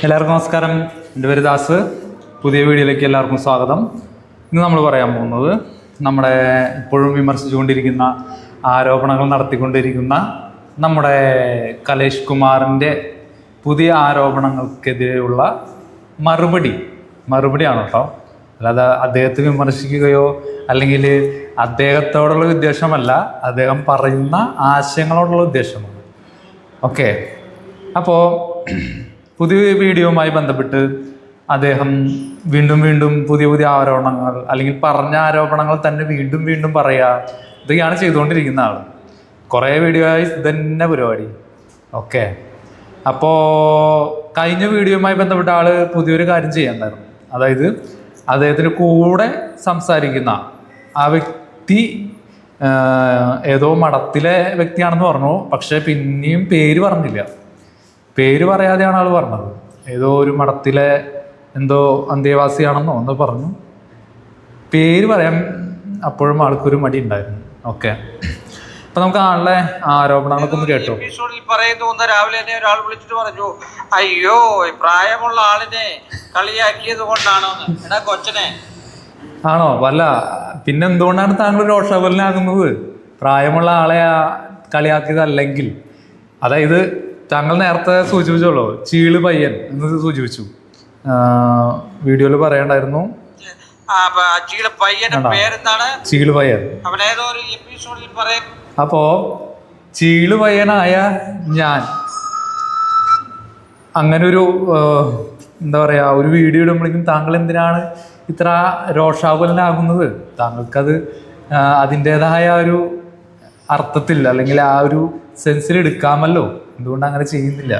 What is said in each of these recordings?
എല്ലാവർക്കും നമസ്കാരം. എൻ്റെ പേര് ദാസ്. പുതിയ വീഡിയോയിലേക്ക് എല്ലാവർക്കും സ്വാഗതം. ഇന്ന് നമ്മൾ പറയാൻ പോകുന്നത് നമ്മുടെ ഇപ്പോഴും വിമർശിച്ചുകൊണ്ടിരിക്കുന്ന, ആരോപണങ്ങൾ നടത്തിക്കൊണ്ടിരിക്കുന്ന നമ്മുടെ കലേഷ് കുമാറിൻ്റെ പുതിയ ആരോപണങ്ങൾക്കെതിരെയുള്ള മറുപടിയാണ് കേട്ടോ. അല്ലാതെ അദ്ദേഹത്തെ വിമർശിക്കുകയോ അല്ലെങ്കിൽ അദ്ദേഹത്തോടുള്ള ഉദ്ദേശമല്ല, അദ്ദേഹം പറയുന്ന ആശയങ്ങളോടുള്ള ഉദ്ദേശമാണ്. ഓക്കെ, അപ്പോൾ പുതിയ വീഡിയോയുമായി ബന്ധപ്പെട്ട് അദ്ദേഹം വീണ്ടും പുതിയ ആരോപണങ്ങൾ, അല്ലെങ്കിൽ പറഞ്ഞ ആരോപണങ്ങൾ തന്നെ വീണ്ടും പറയുക, ഇതൊക്കെയാണ് ചെയ്തുകൊണ്ടിരിക്കുന്ന ആൾ. കുറേ വീഡിയോ ആയി ഇതന്നെ പരിപാടി. ഓക്കെ, അപ്പോൾ കഴിഞ്ഞ വീഡിയോയുമായി ബന്ധപ്പെട്ട ആൾ പുതിയൊരു കാര്യം ചെയ്യണ്ടായിരുന്നു. അതായത് അദ്ദേഹത്തിന് കൂടെ സംസാരിക്കുന്ന ആ വ്യക്തി ഏതോ മഠത്തിലെ വ്യക്തിയാണെന്ന് പറഞ്ഞു. പക്ഷെ പിന്നെയും പേര് പറഞ്ഞില്ല. പേര് പറയാതെയാണ് ആൾ പറഞ്ഞത്. ഏതോ ഒരു മഠത്തിലെ എന്തോ അന്തേവാസിയാണെന്നോ എന്തോ പറഞ്ഞു. പേര് പറയാൻ അപ്പോഴും ആൾക്കൊരു മടി ഉണ്ടായിരുന്നു. ഓക്കെ, അപ്പൊ നമുക്ക് ആളുടെ ആരോപണങ്ങളൊക്കെ ഒന്ന് കേട്ടോ. എപ്പിസോഡിൽ പറയുന്നു, രാവിലെ തന്നെ ഒരാൾ വിളിച്ചിട്ട് പറഞ്ഞു, അയ്യോ പ്രായമുള്ള ആളിനെ കളിയാക്കിയത് കൊണ്ടാണോ എടാ കൊച്ചനെ. ആണോ? വല്ല പിന്നെ എന്തുകൊണ്ടാണ് താങ്കൾ രോഷാകുലനാകുന്നത്? പ്രായമുള്ള ആളെ കളിയാക്കിയതല്ലെങ്കിൽ, അതായത് താങ്കൾ നേരത്തെ സൂചിപ്പിച്ചോളൂ, ചീള് പയ്യൻ എന്ന് സൂചിപ്പിച്ചു. വീഡിയോയിൽ പറയണ്ടായിരുന്നു ചീള് പയ്യൻ. അപ്പോ ചീള് പയ്യനായ ഞാൻ അങ്ങനൊരു എന്താ പറയാ, ഒരു വീഡിയോ ഇടുമ്പോഴേക്കും താങ്കൾ എന്തിനാണ് ഇത്ര രോഷാകുലനാകുന്നത്? താങ്കൾക്കത് അതിൻ്റെതായ ഒരു അർത്ഥത്തിൽ അല്ലെങ്കിൽ ആ ഒരു സെൻസിൽ എടുക്കാമല്ലോ. എന്തുകൊണ്ട് അങ്ങനെ ചെയ്യുന്നില്ല?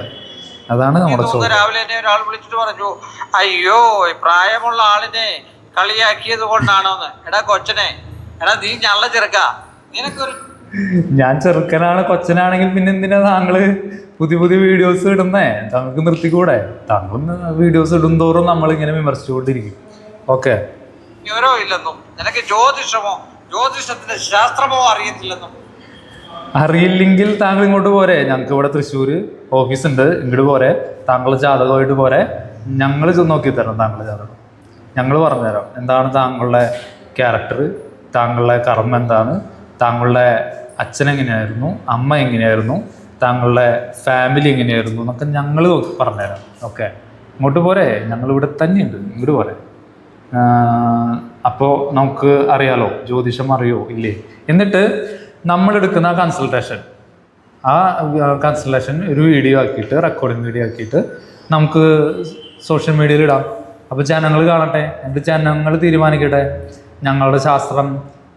അതാണ് നമ്മുടെ ചോദ്യം. രാവിലെ തന്നെ ഒരാൾ വിളിച്ചിട്ട് പറഞ്ഞു, അയ്യോ പ്രായമുള്ള ആളിനെ കളിയാക്കിയത് കൊണ്ടാണോന്ന്. എടാ കൊച്ചനെ, എടാ നീ ഞള്ള ചെറുക്ക, നിനക്കൊരു ഞാൻ ചെറുക്കനാണ് കൊച്ചനാണെങ്കിൽ പിന്നെ എന്തിനാ താങ്കള് പുതിയ വീഡിയോസ് ഇടുന്നേ? താങ്കൾക്ക് നിർത്തിക്കൂടെ? താങ്കൾ വീഡിയോസ് ഇടുന്തോറും നമ്മൾ ഇങ്ങനെ വിമർശിച്ചുകൊണ്ടിരിക്കും. ഓക്കെ, വിവരോ ഇല്ലെന്നും നിനക്ക് ജ്യോതിഷത്തിന്റെ ശാസ്ത്രമോ അറിയത്തില്ലെന്നും. അറിയില്ലെങ്കിൽ താങ്കൾ ഇങ്ങോട്ട് പോരെ. ഞങ്ങൾക്ക് ഇവിടെ തൃശ്ശൂർ ഓഫീസുണ്ട്, ഇങ്ങോട്ട് പോരെ. താങ്കൾ ജാതകമായിട്ട് പോരെ. ഞങ്ങൾ നോക്കി തരാം താങ്കളുടെ ജാതകം. ഞങ്ങൾ പറഞ്ഞുതരാം എന്താണ് താങ്കളുടെ ക്യാരക്ടർ, താങ്കളുടെ കർമ്മം എന്താണ്, താങ്കളുടെ അച്ഛൻ എങ്ങനെയായിരുന്നു, അമ്മ എങ്ങനെയായിരുന്നു, താങ്കളുടെ ഫാമിലി എങ്ങനെയായിരുന്നു എന്നൊക്കെ ഞങ്ങൾ പറഞ്ഞുതരാം. ഓക്കെ, ഇങ്ങോട്ട് പോരെ. ഞങ്ങൾ ഇവിടെ തന്നെയുണ്ട്, ഇങ്ങോട്ട് പോരെ. അപ്പോൾ നമുക്ക് അറിയാലോ ജ്യോതിഷം അറിയോ ഇല്ലേ. എന്നിട്ട് നമ്മളെടുക്കുന്ന ആ കൺസൾട്ടേഷൻ ഒരു വീഡിയോ ആക്കിയിട്ട്, റെക്കോർഡിങ് വീഡിയോ ആക്കിയിട്ട് നമുക്ക് സോഷ്യൽ മീഡിയയിൽ ഇടാം. അപ്പോൾ ജനങ്ങൾ കാണട്ടെ, എന്നിട്ട് ജനങ്ങൾ തീരുമാനിക്കട്ടെ ഞങ്ങളുടെ ശാസ്ത്രം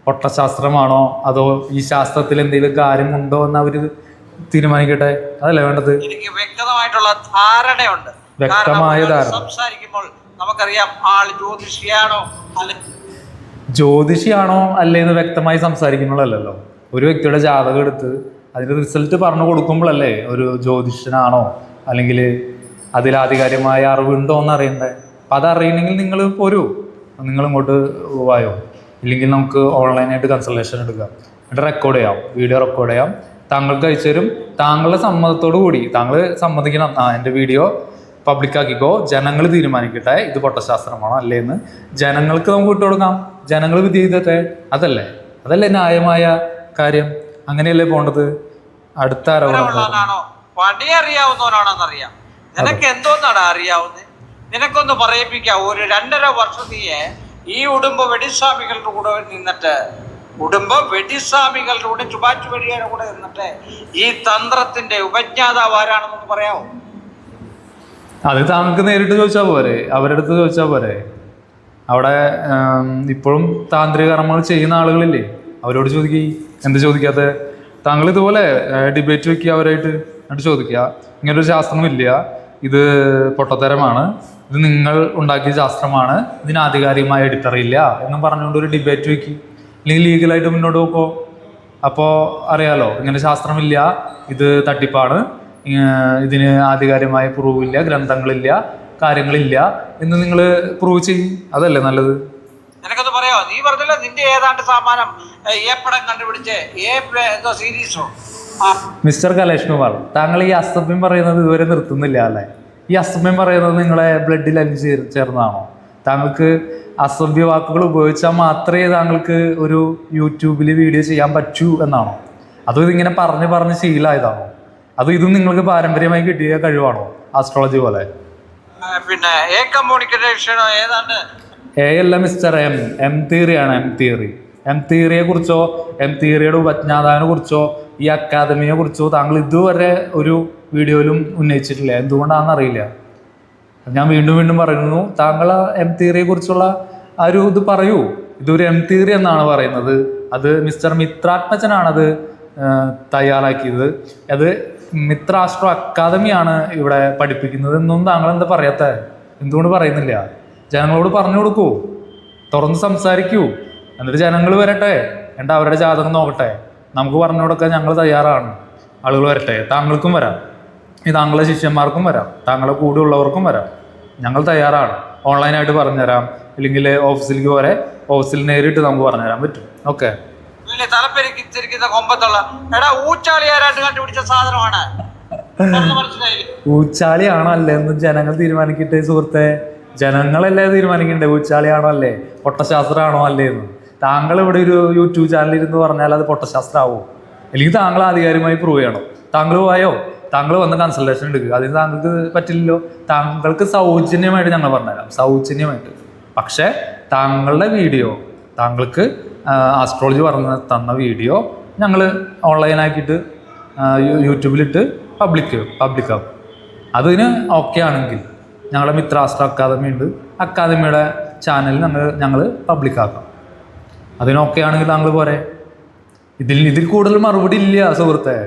പൊട്ടശാസ്ത്രമാണോ അതോ ഈ ശാസ്ത്രത്തിൽ എന്തെങ്കിലും കാര്യമുണ്ടോ എന്ന് അവർ തീരുമാനിക്കട്ടെ. അതല്ലേ വേണ്ടത്? എനിക്ക് വ്യക്തമായിട്ടുള്ള ധാരണയുണ്ട്. വ്യക്തമായ ധാരണ. സംസാരിക്കുമ്പോൾ നമുക്കറിയാം ആൾ ജ്യോതിഷിയാണോ അല്ലേന്ന് വ്യക്തമായി സംസാരിക്കുന്നുള്ളല്ലോ. ഒരു വ്യക്തിയുടെ ജാതകം എടുത്ത് അതിൻ്റെ റിസൾട്ട് പറഞ്ഞു കൊടുക്കുമ്പോഴല്ലേ ഒരു ജ്യോതിഷനാണോ അല്ലെങ്കിൽ അതിലാധികാരികമായ അറിവുണ്ടോ എന്ന് അറിയണ്ടേ. അപ്പം അതറിയണമെങ്കിൽ നിങ്ങൾ പോരൂ, നിങ്ങൾ ഇങ്ങോട്ട് പോവായോ. ഇല്ലെങ്കിൽ നമുക്ക് ഓൺലൈനായിട്ട് കൺസൾട്ടേഷൻ എടുക്കാം, എന്നിട്ട് റെക്കോർഡ് ചെയ്യാം, വീഡിയോ റെക്കോർഡ് ചെയ്യാം, താങ്കൾക്ക് അയച്ചു തരും. താങ്കളുടെ സമ്മതത്തോടു കൂടി താങ്കൾ സമ്മതിക്കണം, എൻ്റെ വീഡിയോ പബ്ലിക്കാക്കിക്കോ, ജനങ്ങൾ തീരുമാനിക്കട്ടെ ഇത് പൊട്ടശാസ്ത്രമാണോ അല്ലേന്ന്. ജനങ്ങൾക്ക് നമുക്ക് വിട്ടുകൊടുക്കാം, ജനങ്ങൾ വിധി ചെയ്തട്ടെ. അതല്ലേ ന്യായമായ കാര്യം. അങ്ങനെയല്ലേ പോണ്ടത്. അടുത്ത ആരോപണമാണോ പണി അറിയാവുന്നവനാണെന്നറിയാം. നിനക്ക് എന്തോന്നാണ് അറിയാവുന്നത്? നിനക്കൊന്ന് പറയിപ്പിക്കാം. ഒരു 2.5 വർഷം നീയെ ഈ വെടിസ്വാമികളുടെ കൂടെ നിന്നിട്ട്, വെടിസ്വാമികളുടെ കൂടെ ചുബാച്ചുവഴിയുടെ കൂടെ നിന്നിട്ട് ഈ തന്ത്രത്തിന്റെ ഉപജ്ഞാതാവ് ആരാണെന്നൊന്ന് പറയാമോ? അത് താങ്കൾക്ക് നേരിട്ട് ചോദിച്ചാൽ പോരെ, അവരുടെ അടുത്ത് ചോദിച്ചാൽ പോരെ. അവിടെ ഇപ്പോഴും താന്ത്രിക കർമ്മങ്ങൾ ചെയ്യുന്ന ആളുകളില്ലേ, അവരോട് ചോദിക്കുക. എന്ത് ചോദിക്കാത്ത? താങ്കൾ ഇതുപോലെ ഡിബേറ്റ് വെക്കുക അവരായിട്ട്, എന്നിട്ട് ചോദിക്കുക ഇങ്ങനൊരു ശാസ്ത്രമില്ല, ഇത് പൊട്ടത്തരമാണ്, ഇത് നിങ്ങൾ ഉണ്ടാക്കിയ ശാസ്ത്രമാണ്, ഇതിന് ആധികാരികമായ എഡിറ്ററില്ല എന്നും പറഞ്ഞുകൊണ്ട് ഒരു ഡിബേറ്റ് വെക്കുക. അല്ലെങ്കിൽ ലീഗലായിട്ട് മുന്നോട്ട് പോക്കോ. അപ്പോൾ അറിയാലോ ഇങ്ങനെ ശാസ്ത്രമില്ല, ഇത് തട്ടിപ്പാണ്, ഇതിന് ആധികാരികമായ പ്രൂവില്ല, ഗ്രന്ഥങ്ങളില്ല, കാര്യങ്ങളില്ല എന്ന് നിങ്ങൾ പ്രൂവ് ചെയ്യും. അതല്ലേ നല്ലത്? നിനക്കൊന്ന് പറയാ. നീ പറഞ്ഞല്ലോ നിന്റെ ഏതാണ്ട് സാമാനം ഏപ്പടം കണ്ടുപിടിച്ച് സീരീസോ. മിസ്റ്റർ കലേഷ് കുമാർ, താങ്കൾ ഈ അസഭ്യം പറയുന്നത് ഇതുവരെ നിർത്തുന്നില്ല അല്ലേ? ഈ അസഭ്യം പറയുന്നത് നിങ്ങളെ ബ്ലഡിൽ ചേർന്നതാണോ? താങ്കൾക്ക് അസഭ്യ വാക്കുകൾ ഉപയോഗിച്ചാൽ മാത്രമേ താങ്കൾക്ക് ഒരു യൂട്യൂബിൽ വീഡിയോ ചെയ്യാൻ പറ്റൂ എന്നാണോ? അതോ ഇതിങ്ങനെ പറഞ്ഞ് ശീലമായതാണോ? അതോ ഇതും നിങ്ങൾക്ക് പാരമ്പര്യമായി കിട്ടിയ കഴിവാണോ? ആസ്ട്രോളജി പോലെ പിന്നെ ഏതാണ്? അല്ല മിസ്റ്റർ എം തിയറിയാണ്. എം തിയറിയെ കുറിച്ചോ എം തിയറിയുടെ ഉപജ്ഞാതാവിനെ കുറിച്ചോ ഈ അക്കാദമിയെ കുറിച്ചോ താങ്കൾ ഇതുവരെ ഒരു വീഡിയോയിലും ഉന്നയിച്ചിട്ടില്ല. എന്തുകൊണ്ടാണെന്ന് അറിയില്ല. ഞാൻ വീണ്ടും പറയുന്നു, താങ്കൾ എം തിയറിയെ കുറിച്ചുള്ള ആ ഒരു ഇത് പറയൂ. ഇതൊരു എം തിയറി എന്നാണ് പറയുന്നത്. അത് മിസ്റ്റർ മിത്രാത്മജനാണത് തയ്യാറാക്കിയത്. അത് മിത്ര ആസ്ട്രോ അക്കാദമിയാണ് ഇവിടെ പഠിപ്പിക്കുന്നത് എന്നും താങ്കൾ എന്താ പറയാത്ത? എന്തുകൊണ്ട് പറയുന്നില്ല? ജനങ്ങളോട് പറഞ്ഞു കൊടുക്കൂ, തുറന്ന് സംസാരിക്കൂ. എന്നിട്ട് ജനങ്ങൾ വരട്ടെ, എന്നിട്ട് അവരുടെ ജാതകം നോക്കട്ടെ. നമുക്ക് പറഞ്ഞു കൊടുക്കാൻ ഞങ്ങൾ തയ്യാറാണ്. ആളുകൾ വരട്ടെ, താങ്കൾക്കും വരാം, താങ്കളുടെ ശിഷ്യന്മാർക്കും വരാം, താങ്കളുടെ കൂടെ ഉള്ളവർക്കും വരാം. ഞങ്ങൾ തയ്യാറാണ്. ഓൺലൈനായിട്ട് പറഞ്ഞുതരാം, അല്ലെങ്കിൽ ഓഫീസിലേക്ക് വരെ ഓഫീസിൽ നേരിട്ട് നമുക്ക് പറഞ്ഞുതരാൻ പറ്റും. ഓക്കെ. ഊച്ചാളിയാണോ അല്ലേ എന്ന് ജനങ്ങൾ തീരുമാനിക്കട്ടെ സുഹൃത്തെ. ജനങ്ങളല്ലേ തീരുമാനിക്കണ്ടേ ഊച്ചാളിയാണോ അല്ലേ, പൊട്ടശാസ്ത്രമാണോ അല്ലേ എന്ന്. താങ്കൾ ഇവിടെ ഒരു യൂട്യൂബ് ചാനൽ ഇരുന്ന് പറഞ്ഞാൽ അത് പൊട്ടശാസ്ത്രമാവോ? അല്ലെങ്കിൽ താങ്കൾ ആധികാരികമായി പ്രൂവ് ചെയ്യണം. താങ്കൾ പോയോ, താങ്കൾ വന്ന് കൺസൾട്ടേഷൻ എടുക്കുക. അതിന് താങ്കൾക്ക് പറ്റില്ലല്ലോ. താങ്കൾക്ക് സൗജന്യമായിട്ട് ഞങ്ങൾ പറഞ്ഞുതരാം, സൗജന്യമായിട്ട്. പക്ഷേ താങ്കളുടെ വീഡിയോ, താങ്കൾക്ക് ആസ്ട്രോളജി പറഞ്ഞ് തന്ന വീഡിയോ ഞങ്ങൾ ഓൺലൈനാക്കിയിട്ട് യൂട്യൂബിലിട്ട് പബ്ലിക്കാവും. അതിന് ഓക്കെ ആണെങ്കിൽ ഞങ്ങളുടെ മിത്ര ആസ്ട്രോ അക്കാദമി ഉണ്ട്, അക്കാദമിയുടെ ചാനലിൽ ഞങ്ങൾ പബ്ലിക്കാക്കാം. അതിനൊക്കെ ആണെങ്കിൽ താങ്കൾ പോരെ. ഇതിൽ കൂടുതൽ മറുപടി ഇല്ല സുഹൃത്തെ.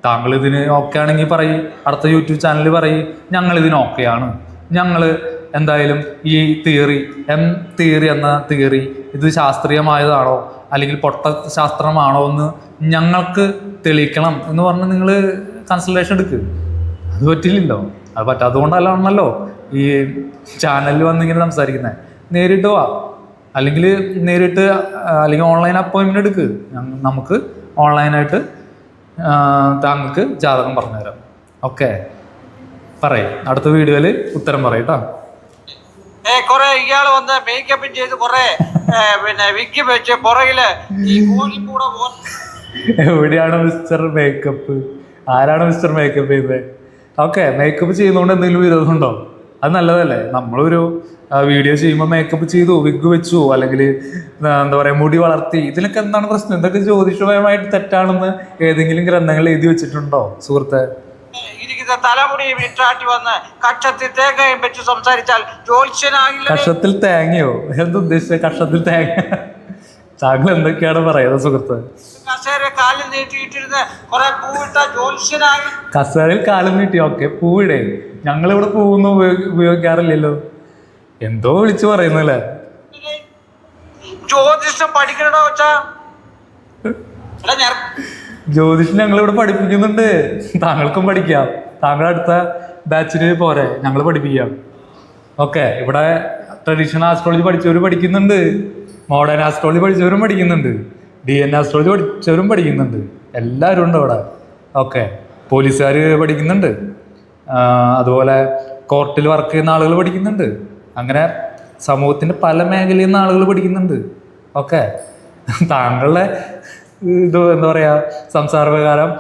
താങ്കൾ ഇതിന് ഓക്കെ ആണെങ്കിൽ പറയും, അടുത്ത യൂട്യൂബ് ചാനലിൽ പറയും ഞങ്ങളിതിന് ഓക്കെയാണ്, ഞങ്ങൾ എന്തായാലും ഈ തിയറി എം തിയറി എന്ന തിയറി ഇത് ശാസ്ത്രീയമായതാണോ അല്ലെങ്കിൽ പൊട്ട ശാസ്ത്രമാണോ എന്ന് ഞങ്ങൾക്ക് തെളിയിക്കണം എന്ന് പറഞ്ഞ് നിങ്ങൾ കൺസൾട്ടേഷൻ എടുക്കുക. അത് പറ്റില്ലല്ലോ. അത് പറ്റാത്തതുകൊണ്ടല്ലാണല്ലോ ഈ ചാനലിൽ വന്നിങ്ങനെ സംസാരിക്കുന്നത്. നേരിട്ട് വാ, അല്ലെങ്കിൽ നേരിട്ട് അല്ലെങ്കിൽ ഓൺലൈൻ അപ്പോയിൻമെൻ്റ് എടുക്ക്. നമുക്ക് ഓൺലൈനായിട്ട് താങ്കൾക്ക് ജാതകം പറഞ്ഞുതരാം. ഓക്കെ, പറയും. അടുത്ത വീഡിയോയിൽ ഉത്തരം പറയട്ടോ. കൊറേ ഇയാള് വന്ന് മേക്കപ്പും ചെയ്ത് കൊറേ പിന്നെ വിക്കി വെച്ച് പുറകില് ഈ കോഴിക്കൂടെ എവിടെയാണ് മിസ്റ്റർ മേക്കപ്പ്? ആരാണ് മിസ്റ്റർ മേക്കപ്പ് ചെയ്തത്? ഓക്കെ, മേക്കപ്പ് ചെയ്യുന്നതുകൊണ്ട് എന്തെങ്കിലും വിരോധമുണ്ടോ? അത് നല്ലതല്ലേ. നമ്മളൊരു വീഡിയോ ചെയ്യുമ്പോൾ മേക്കപ്പ് ചെയ്തു, വിഗ് വെച്ചു, അല്ലെങ്കിൽ എന്താ പറയുക മുടി വളർത്തി, ഇതിലൊക്കെ എന്താണ് പ്രശ്നം? ഇതൊക്കെ ജ്യോതിഷപരമായിട്ട് തെറ്റാണെന്ന് ഏതെങ്കിലും ഗ്രന്ഥങ്ങൾ എഴുതി വെച്ചിട്ടുണ്ടോ സുഹൃത്തെ? തലമുടി വിട്ടാട്ടി വന്ന് കക്ഷത്തിൽ തേങ്ങയും വെച്ച് സംസാരിച്ചാൽ ജ്യോത്സ്യനാകില്ല. കക്ഷത്തിൽ തേങ്ങയോ? എന്തുദ്ദേശിച്ച കക്ഷത്തിൽ തേങ്ങ? താങ്കൾ എന്തൊക്കെയാണ് പറയുന്നത് സുഹൃത്ത്? കാലിൽ നീട്ടിയിട്ടിരുന്ന് കുറെ പൂവിട്ട ജ്യോത്സ്യനായി. കസേരയിൽ കാലം നീട്ടി, ഓക്കെ, പൂവിടേ. ഞങ്ങളിവിടെ പൂവൊന്നും ഉപയോഗിക്കാറില്ലല്ലോ. എന്തോ വിളിച്ചു പറയുന്നല്ലേ. ജ്യോതിഷം പഠിക്കണോ വെച്ചാ? ജ്യോതിഷം ഞങ്ങളിവിടെ പഠിപ്പിക്കുന്നുണ്ട്, താങ്കൾക്കും പഠിക്കാം. താങ്കൾ അടുത്ത ബാച്ചിന് പോരെ, ഞങ്ങൾ പഠിപ്പിക്കാം. ഓക്കെ, ഇവിടെ ട്രഡീഷണൽ ആസ്ട്രോളജി പഠിച്ചവരും പഠിക്കുന്നുണ്ട്, മോഡേൺ ആസ്ട്രോളജി പഠിച്ചവരും പഠിക്കുന്നുണ്ട്, DNA ആസ്ട്രോളജി പഠിച്ചവരും പഠിക്കുന്നുണ്ട്. എല്ലാവരും ഉണ്ട് ഇവിടെ. ഓക്കെ, പോലീസുകാർ പഠിക്കുന്നുണ്ട്, അതുപോലെ കോർട്ടിൽ വർക്ക് ചെയ്യുന്ന ആളുകൾ പഠിക്കുന്നുണ്ട്. അങ്ങനെ സമൂഹത്തിൻ്റെ പല മേഖലയിൽ നിന്ന് ആളുകൾ പഠിക്കുന്നുണ്ട്. ഓക്കെ, താങ്കളുടെ ഇത് എന്താ പറയുക, സംസാരപ്രകാരം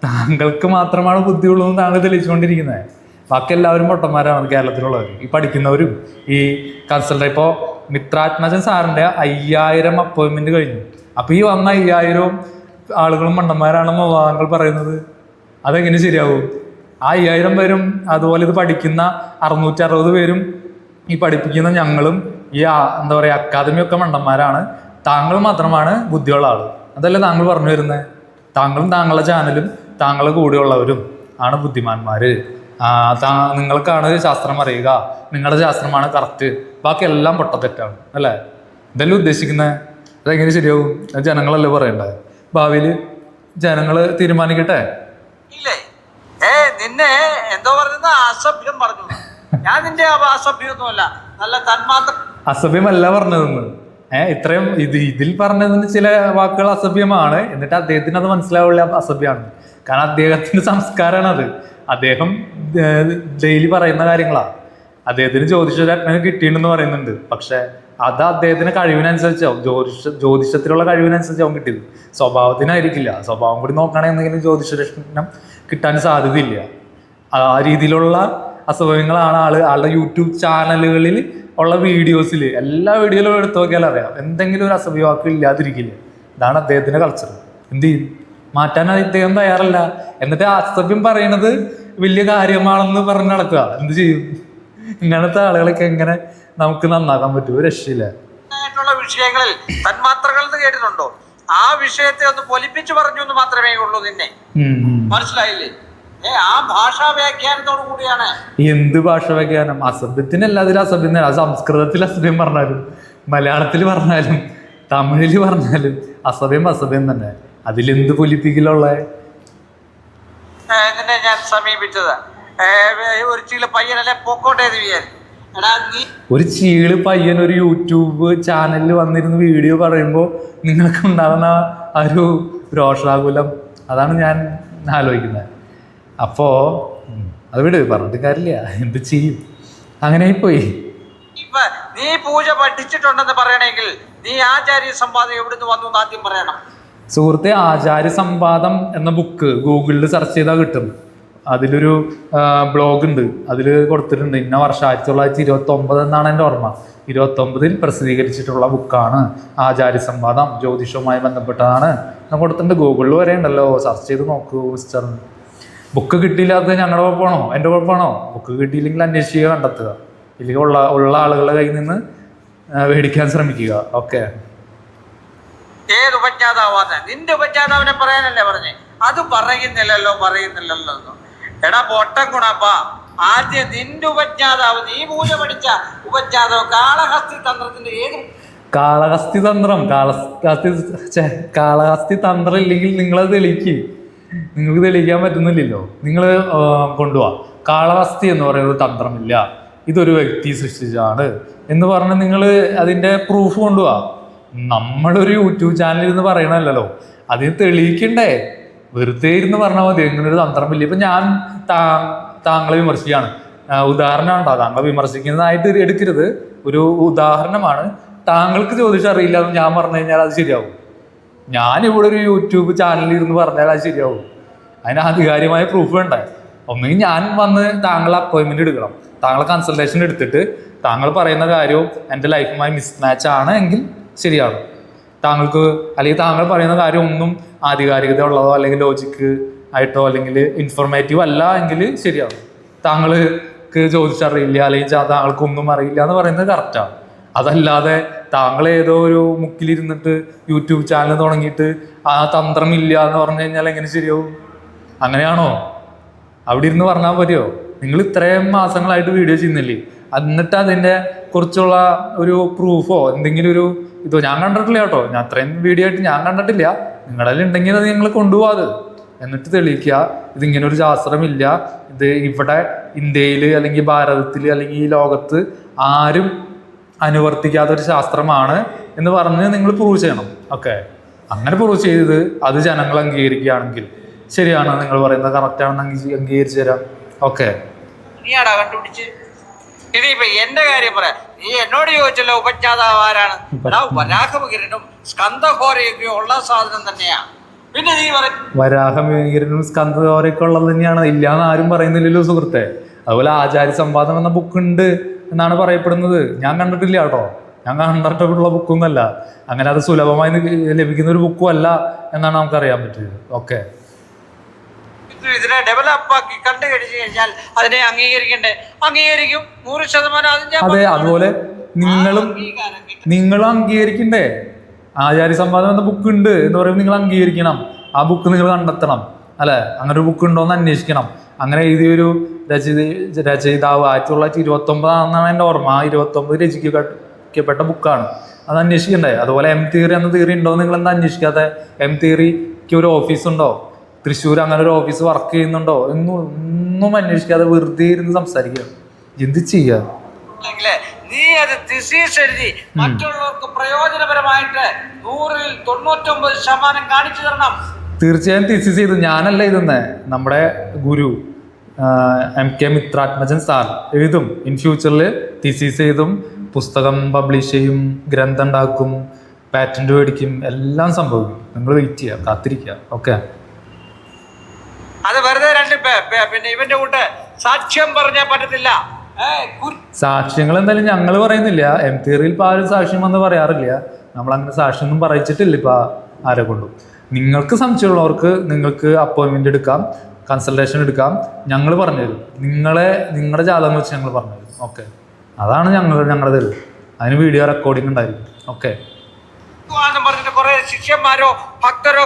താങ്കൾക്ക് മാത്രമാണ് ബുദ്ധിയുള്ളൂ എന്ന് താങ്കൾ തെളിയിച്ചുകൊണ്ടിരിക്കുന്നത്. ബാക്കി എല്ലാവരും പൊട്ടന്മാരാണ് കേരളത്തിലുള്ളവർ. ഈ പഠിക്കുന്നവരും ഈ കൺസൾട്ടൻ്റ്. ഇപ്പോൾ മിത്രാത്മജൻ സാറിൻ്റെ 5000 അപ്പോയിൻമെൻറ്റ് കഴിഞ്ഞു. അപ്പോൾ ഈ വന്ന 5000 ആളുകളും മണ്ടന്മാരാണെന്നോ താങ്കൾ പറയുന്നത്? അതെങ്ങനെ ശരിയാവും? ആ 5000 പേരും അതുപോലെ ഇത് പഠിക്കുന്ന 660 പേരും ഈ പഠിപ്പിക്കുന്ന ഞങ്ങളും ഈ എന്താ പറയുക അക്കാദമിയൊക്കെ മണ്ടന്മാരാണ്, താങ്കൾ മാത്രമാണ് ബുദ്ധിയുള്ള ആൾ. അതല്ലേ താങ്കൾ പറഞ്ഞു വരുന്നത്? താങ്കളും താങ്കളുടെ ചാനലും താങ്കളുടെ കൂടെയുള്ളവരും ആണ് ബുദ്ധിമാന്മാർ. നിങ്ങൾക്കാണ് ശാസ്ത്രം അറിയുക, നിങ്ങളുടെ ശാസ്ത്രമാണ് കറക്റ്റ്, ബാക്കി എല്ലാം പൊട്ടത്തെറ്റാണ് അല്ലേ? ഇതല്ലേ ഉദ്ദേശിക്കുന്നത്? അതെങ്ങനെ ശരിയാവും? ജനങ്ങളല്ലേ പറയണ്ടേ? ഭാവിയിൽ ജനങ്ങൾ തീരുമാനിക്കട്ടെ. നിന്നെ എന്തോ പറയുന്ന അസഭ്യം പറഞ്ഞു. ഞാൻ നിന്റെ അസഭ്യമൊന്നുമല്ല, നല്ല തന്മാത്ര. അസഭ്യമല്ല പറഞ്ഞതെന്ന്. ഇത്രയും ഇതിൽ പറഞ്ഞതിന് ചില വാക്കുകൾ അസഭ്യമാണ്, എന്നിട്ട് അദ്ദേഹത്തിന് അത് മനസ്സിലാവില്ല അസഭ്യമാണ്. കാരണം അദ്ദേഹത്തിന്റെ സംസ്കാരമാണ് അത്. അദ്ദേഹം ഡെയിലി പറയുന്ന കാര്യങ്ങളാണ്. അദ്ദേഹത്തിന് ജ്യോതിഷരത്നം കിട്ടിയിട്ടുണ്ടെന്ന് പറയുന്നുണ്ട്. പക്ഷെ അത് അദ്ദേഹത്തിന് കഴിവിനനുസരിച്ചാവും, ജ്യോതിഷത്തിലുള്ള കഴിവിനനുസരിച്ചാവും കിട്ടിയത്, സ്വഭാവത്തിനായിരിക്കില്ല. സ്വഭാവം കൂടി നോക്കുകയാണെങ്കിൽ എന്തെങ്കിലും ജ്യോതിഷരത്നം കിട്ടാൻ സാധ്യതയില്ല. ആ രീതിയിലുള്ള അസുഖങ്ങളാണ് ആളുടെ യൂട്യൂബ് ചാനലുകളിൽ ഉള്ള വീഡിയോസിൽ, എല്ലാ വീഡിയോയിലും എടുത്തു നോക്കിയാൽ അറിയാം എന്തെങ്കിലും ഒരു അസഭ്യവാക്ക് ഇല്ലാതിരിക്കില്ല. ഇതാണ് അദ്ദേഹത്തിന്റെ കൾച്ചർ. എന്ത് ചെയ്യും? മാറ്റാൻ ഇദ്ദേഹം തയ്യാറല്ല. എന്നിട്ട് അസഭ്യം പറയണത് വലിയ കാര്യമാണെന്ന് പറഞ്ഞ് നടക്കുക. എന്ത് ചെയ്യും? ഇങ്ങനത്തെ ആളുകളൊക്കെ എങ്ങനെ നമുക്ക് നന്നാക്കാൻ പറ്റും? രക്ഷയില്ല. വിഷയങ്ങളിൽ തന്മാത്രകൾ കേട്ടിട്ടുണ്ടോ? ആ വിഷയത്തെ ഒന്ന് പൊലിപ്പിച്ചു പറഞ്ഞു എന്ന് മാത്രമേ ഉള്ളൂ. നിന്നെ മനസ്സിലായില്ലേ? ആ ഭാഷാ വ്യാഖ്യാനത്തോടു കൂടിയാണ്. എന്ത് ഭാഷാ വ്യാഖ്യാനം? അസഭ്യത്തിന് എല്ലാത്തിലും അസഭ്യം തന്നെ. സംസ്കൃതത്തിൽ അസഭ്യം പറഞ്ഞാലും മലയാളത്തിൽ പറഞ്ഞാലും തമിഴില് പറഞ്ഞാലും അസഭ്യം തന്നെ. അതിലെന്ത് പൊലിപ്പിക്കലുള്ള നിന്നെ ഞാൻ സമീപിച്ചത് ഒരു ചീള് പയ്യനല്ലേ പൊക്കോട്ടെ ഒരു ചീള് പയ്യൻ ഒരു യൂട്യൂബ് ചാനലിൽ വന്നിരുന്ന് വീഡിയോ പറയുമ്പോൾ നിങ്ങൾക്ക് ഉണ്ടാകുന്ന ആ ഒരു രോഷാകുലം, അതാണ് ഞാൻ ആലോചിക്കുന്നത്. അപ്പോ അത് വിട്, പറഞ്ഞിട്ട് കാര്യമില്ല. എന്ത് ചെയ്യും? അങ്ങനെ പോയി. നീ പൂജ പഠിച്ചിട്ടുണ്ടെന്ന് പറയണമെങ്കിൽ നീ ആചാര്യ സംവാദം എവിടുന്ന് വന്നു എന്ന് ആദ്യം പറയണം. സുഹൃത്തെ, ആചാര്യ സംവാദം എന്ന ബുക്ക് ഗൂഗിളിൽ സെർച്ച് ചെയ്താൽ കിട്ടും. അതിലൊരു ബ്ലോഗ് ഉണ്ട്, അതിൽ കൊടുത്തിട്ടുണ്ട് ഇന്ന വർഷം 1929 എന്നാണ് എൻ്റെ ഓർമ്മ. 1929 പ്രസിദ്ധീകരിച്ചിട്ടുള്ള ബുക്കാണ് ആചാര്യ സംവാദം, ജ്യോതിഷവുമായി ബന്ധപ്പെട്ടതാണ് എന്ന് കൊടുത്തിട്ടുണ്ട്. ഗൂഗിളിൽ വരെ ഉണ്ടല്ലോ, സെർച്ച് ചെയ്ത് നോക്കൂ മിസ്റ്റർ. ബുക്ക് കിട്ടിയില്ലാത്തത് ഞങ്ങളുടെ കുഴപ്പമാണോ? എൻ്റെ കുഴപ്പമാണോ? ബുക്ക് കിട്ടിയില്ലെങ്കിൽ അന്വേഷിക്കുക, കണ്ടെത്തുക. ഇല്ലെങ്കിൽ ഉള്ള ആളുകളുടെ കയ്യിൽ നിന്ന് മേടിക്കാൻ ശ്രമിക്കുക. ഓക്കെ. ഏത് ഉപജ്ഞാതാവാന്ന്? നിന്റെ ഉപജ്ഞാതാവിനെ പറയാനല്ലേ പറഞ്ഞേ? അത് പറയുന്നില്ലല്ലോ. എടാ പൊട്ടം ഗുണപ്പാ, ആദ്യം നിന്റെ ഉപജ്ഞാതാവ്, നീ പൂജ പഠിച്ച ഉപജ്ഞാതാവ് കാളഹസ്തി തന്ത്രത്തിന്റെ ഏത്? കാളഹസ്തി തന്ത്രം ഇല്ലെങ്കിൽ നിങ്ങളത് തെളിയിക്ക്. നിങ്ങൾക്ക് തെളിയിക്കാൻ പറ്റുന്നില്ലല്ലോ. നിങ്ങൾ കൊണ്ടുപോവാ കാളഹസ്തി എന്ന് പറയുന്ന തന്ത്രമില്ല, ഇതൊരു വ്യക്തി സൃഷ്ടിച്ചാണ് എന്ന് പറഞ്ഞ് നിങ്ങൾ അതിൻ്റെ പ്രൂഫ് കൊണ്ടുപോവാ. നമ്മളൊരു യൂട്യൂബ് ചാനലിൽ നിന്ന് പറയണമല്ലോ, അതിന് തെളിയിക്കണ്ടേ? വെറുതെ ഇരുന്ന് പറഞ്ഞാൽ മതി ഇങ്ങനൊരു തന്ത്രമില്ല. ഇപ്പം ഞാൻ താങ്കളെ വിമർശിക്കുകയാണ്, ഉദാഹരണമാണ്. താങ്കളെ വിമർശിക്കുന്നതായിട്ട് എടുക്കരുത്, ഒരു ഉദാഹരണമാണ്. താങ്കൾക്ക് ജ്യോതിഷം അറിയില്ല എന്ന് ഞാൻ പറഞ്ഞു കഴിഞ്ഞാൽ അത് ശരിയാവും. ഞാനിവിടെ ഒരു യൂട്യൂബ് ചാനലിൽ ഇരുന്ന് പറഞ്ഞാൽ അത് ശരിയാവും. അതിന് ആധികാരികമായ പ്രൂഫ് വേണ്ടേ? ഒന്നുകിൽ ഞാൻ വന്ന് താങ്കളെ അപ്പോയിൻമെന്റ് എടുക്കണം, താങ്കളെ കൺസൾട്ടേഷൻ എടുത്തിട്ട് താങ്കൾ പറയുന്ന കാര്യവും എൻ്റെ ലൈഫുമായി മിസ്മാച്ച് ആണ് എങ്കിൽ ശരിയാണ്. താങ്കൾക്ക് അല്ലെങ്കിൽ താങ്കൾ പറയുന്ന കാര്യം ഒന്നും ആധികാരികത ഉള്ളതോ അല്ലെങ്കിൽ ലോജിക്ക് ആയിട്ടോ അല്ലെങ്കിൽ ഇൻഫോർമേറ്റീവ് അല്ല എങ്കിൽ ശരിയാവും. താങ്കൾക്ക് ജ്യോതിഷറിയില്ല അല്ലെങ്കിൽ താങ്കൾക്കൊന്നും അറിയില്ല എന്ന് പറയുന്നത് കറക്റ്റാണ്. അതല്ലാതെ താങ്കൾ ഏതോ ഒരു മുക്കിലിരുന്നിട്ട് യൂട്യൂബ് ചാനൽ തുടങ്ങിയിട്ട് ആ തന്ത്രമില്ല എന്ന് പറഞ്ഞു കഴിഞ്ഞാൽ എങ്ങനെ ശരിയാവും? അങ്ങനെയാണോ? അവിടെ ഇരുന്ന് പറഞ്ഞാൽ മതിയോ? നിങ്ങൾ ഇത്രയും മാസങ്ങളായിട്ട് വീഡിയോ ചെയ്യുന്നില്ലേ, എന്നിട്ട് അതിൻ്റെ കുറിച്ചുള്ള ഒരു പ്രൂഫോ എന്തെങ്കിലും ഒരു ഇതോ ഞാൻ കണ്ടിട്ടില്ല കേട്ടോ. ഞാൻ അത്രയും വീഡിയോ ആയിട്ട് ഞാൻ കണ്ടിട്ടില്ല. നിങ്ങളിൽ ഉണ്ടെങ്കിൽ അത് നിങ്ങൾ കൊണ്ടുപോകാത്, എന്നിട്ട് തെളിയിക്കുക ഇതിങ്ങനെ ഒരു ശാസ്ത്രമില്ല, ഇത് ഇവിടെ ഇന്ത്യയിൽ അല്ലെങ്കിൽ ഭാരതത്തിൽ അല്ലെങ്കിൽ ഈ ലോകത്ത് ആരും അനുവർത്തിക്കാത്തൊരു ശാസ്ത്രമാണ് എന്ന് പറഞ്ഞ് നിങ്ങൾ പ്രൂവ് ചെയ്യണം. ഓക്കെ, അങ്ങനെ പ്രൂവ് ചെയ്ത് അത് ജനങ്ങൾ അംഗീകരിക്കുകയാണെങ്കിൽ ശരിയാണ്, നിങ്ങൾ പറയുന്നത് കറക്റ്റാണെന്ന് അംഗീകരിച്ചു തരാം. ഓക്കെ. നീയാടാ കണ്ടുപിടിച്ച്. ഇനിയിപ്പോ എന്റെ കാര്യം പറയാം. നീ എന്നോട് ചോദിച്ചല്ലോ ഉപജ്ഞാതാവ് ആരാണ്? വരാഹമിഹിരനും സ്കന്ധഘോരയൊക്കെ ഉള്ള സാധനം തന്നെയാ. പിന്നെ നീ പറയും വരാഹമിഹിരനും സ്കന്ധഘോരയൊക്കെ ഉള്ളത് തന്നെയാണ്, ഇല്ലാന്ന് ആരും പറയുന്നില്ലല്ലോ സുഹൃത്തെ. അതുപോലെ ആചാര്യ സംവാദം എന്ന ബുക്ക് ഉണ്ട് എന്നാണ് പറയപ്പെടുന്നത്. ഞാൻ കണ്ടിട്ടില്ല കേട്ടോ, ഞാൻ കണ്ടിട്ടുള്ള ബുക്കൊന്നുമല്ല. അങ്ങനെ അത് സുലഭമായി ലഭിക്കുന്ന ഒരു ബുക്കും അല്ല എന്നാണ് നമുക്കറിയാൻ പറ്റിയത്. ഓക്കെ. ഇതിനെ ഡെവലപ്പാക്കി കണ്ടു കഴിച്ചു കഴിഞ്ഞാൽ അതിനെ അംഗീകരിക്കണ്ടേ? അംഗീകരിക്കും 100%. അതെ, അതുപോലെ നിങ്ങളും അംഗീകരിക്കണ്ടേ? ആചാര്യ സംവാദം എന്ന ബുക്ക് ഉണ്ട് എന്ന് പറയുമ്പോൾ നിങ്ങൾ അംഗീകരിക്കണം. ആ ബുക്ക് നിങ്ങൾ കണ്ടെത്തണം അല്ലെ? അങ്ങനെ ഒരു ബുക്ക് ഉണ്ടോ എന്ന് അന്വേഷിക്കണം. അങ്ങനെ എഴുതിയൊരു രചയിതാവ് 1929 എൻ്റെ ഓർമ്മ. 1929 രചിക്കപ്പെട്ട ബുക്കാണ്. അത് അന്വേഷിക്കണ്ടേ? അതുപോലെ എം തിയറി എന്ന തിയറി ഉണ്ടോ നിങ്ങൾ എന്താ അന്വേഷിക്കാതെ? എം തിയറിക്ക് ഒരു ഓഫീസ് ഉണ്ടോ? തൃശ്ശൂർ അങ്ങനെ ഒരു ഓഫീസ് വർക്ക് ചെയ്യുന്നുണ്ടോ? ഒന്നും അന്വേഷിക്കാതെ വെറുതെ ഇരുന്ന് സംസാരിക്കുക. എന്ത് ചെയ്യാ? നീ അത് തിസീസ് എഴുതി മറ്റുള്ളവർക്ക് പ്രയോജനപരമായിട്ട് 100ൽ 99% കാണിച്ചു തരണം. തീർച്ചയായും തിസീസ് ചെയ്തു. ഞാനല്ല ഇതെന്നേ, നമ്മുടെ ഗുരു MK മിത്രാത്മജൻ സാർ എഴുതും. ഇൻ ഫ്യൂച്ചറിൽ തീസീസ് എഴുതും, പുസ്തകം പബ്ലിഷ് ചെയ്യും, ഗ്രന്ഥം ഉണ്ടാക്കും, പാറ്റന്റ് മേടിക്കും, എല്ലാം സംഭവിക്കും. നിങ്ങൾ വെയിറ്റ് ചെയ്യുക, കാത്തിരിക്കുക. ഓക്കെ, അത് വെറുതെ പിന്നെ ഇവന്റെ കൂട്ട് സാക്ഷ്യം പറഞ്ഞാൽ പറ്റത്തില്ല. സാക്ഷ്യങ്ങൾ എന്തായാലും ഞങ്ങൾ പറയുന്നില്ല. തിയറിയിൽ ഇപ്പോൾ ആരും സാക്ഷ്യം വന്ന് പറയാറില്ല. നമ്മളങ്ങനെ സാക്ഷ്യമൊന്നും പറയിച്ചിട്ടില്ല ഇപ്പം ആരെ കൊണ്ടും. നിങ്ങൾക്ക് സംശയമുള്ളവർക്ക് നിങ്ങൾക്ക് അപ്പോയിൻമെന്റ് എടുക്കാം, കൺസൾട്ടേഷൻ എടുക്കാം. ഞങ്ങൾ പറഞ്ഞുതരും. നിങ്ങളുടെ ജാതകം വെച്ച് ഞങ്ങൾ പറഞ്ഞുതരും. ഓക്കെ, അതാണ് ഞങ്ങളുടെ തരും. അതിന് വീഡിയോ റെക്കോർഡിംഗ് ഉണ്ടായിരിക്കും. ഓക്കെ, പറഞ്ഞിട്ട് കുറെ ശിഷ്യന്മാരോ ഭക്തരോ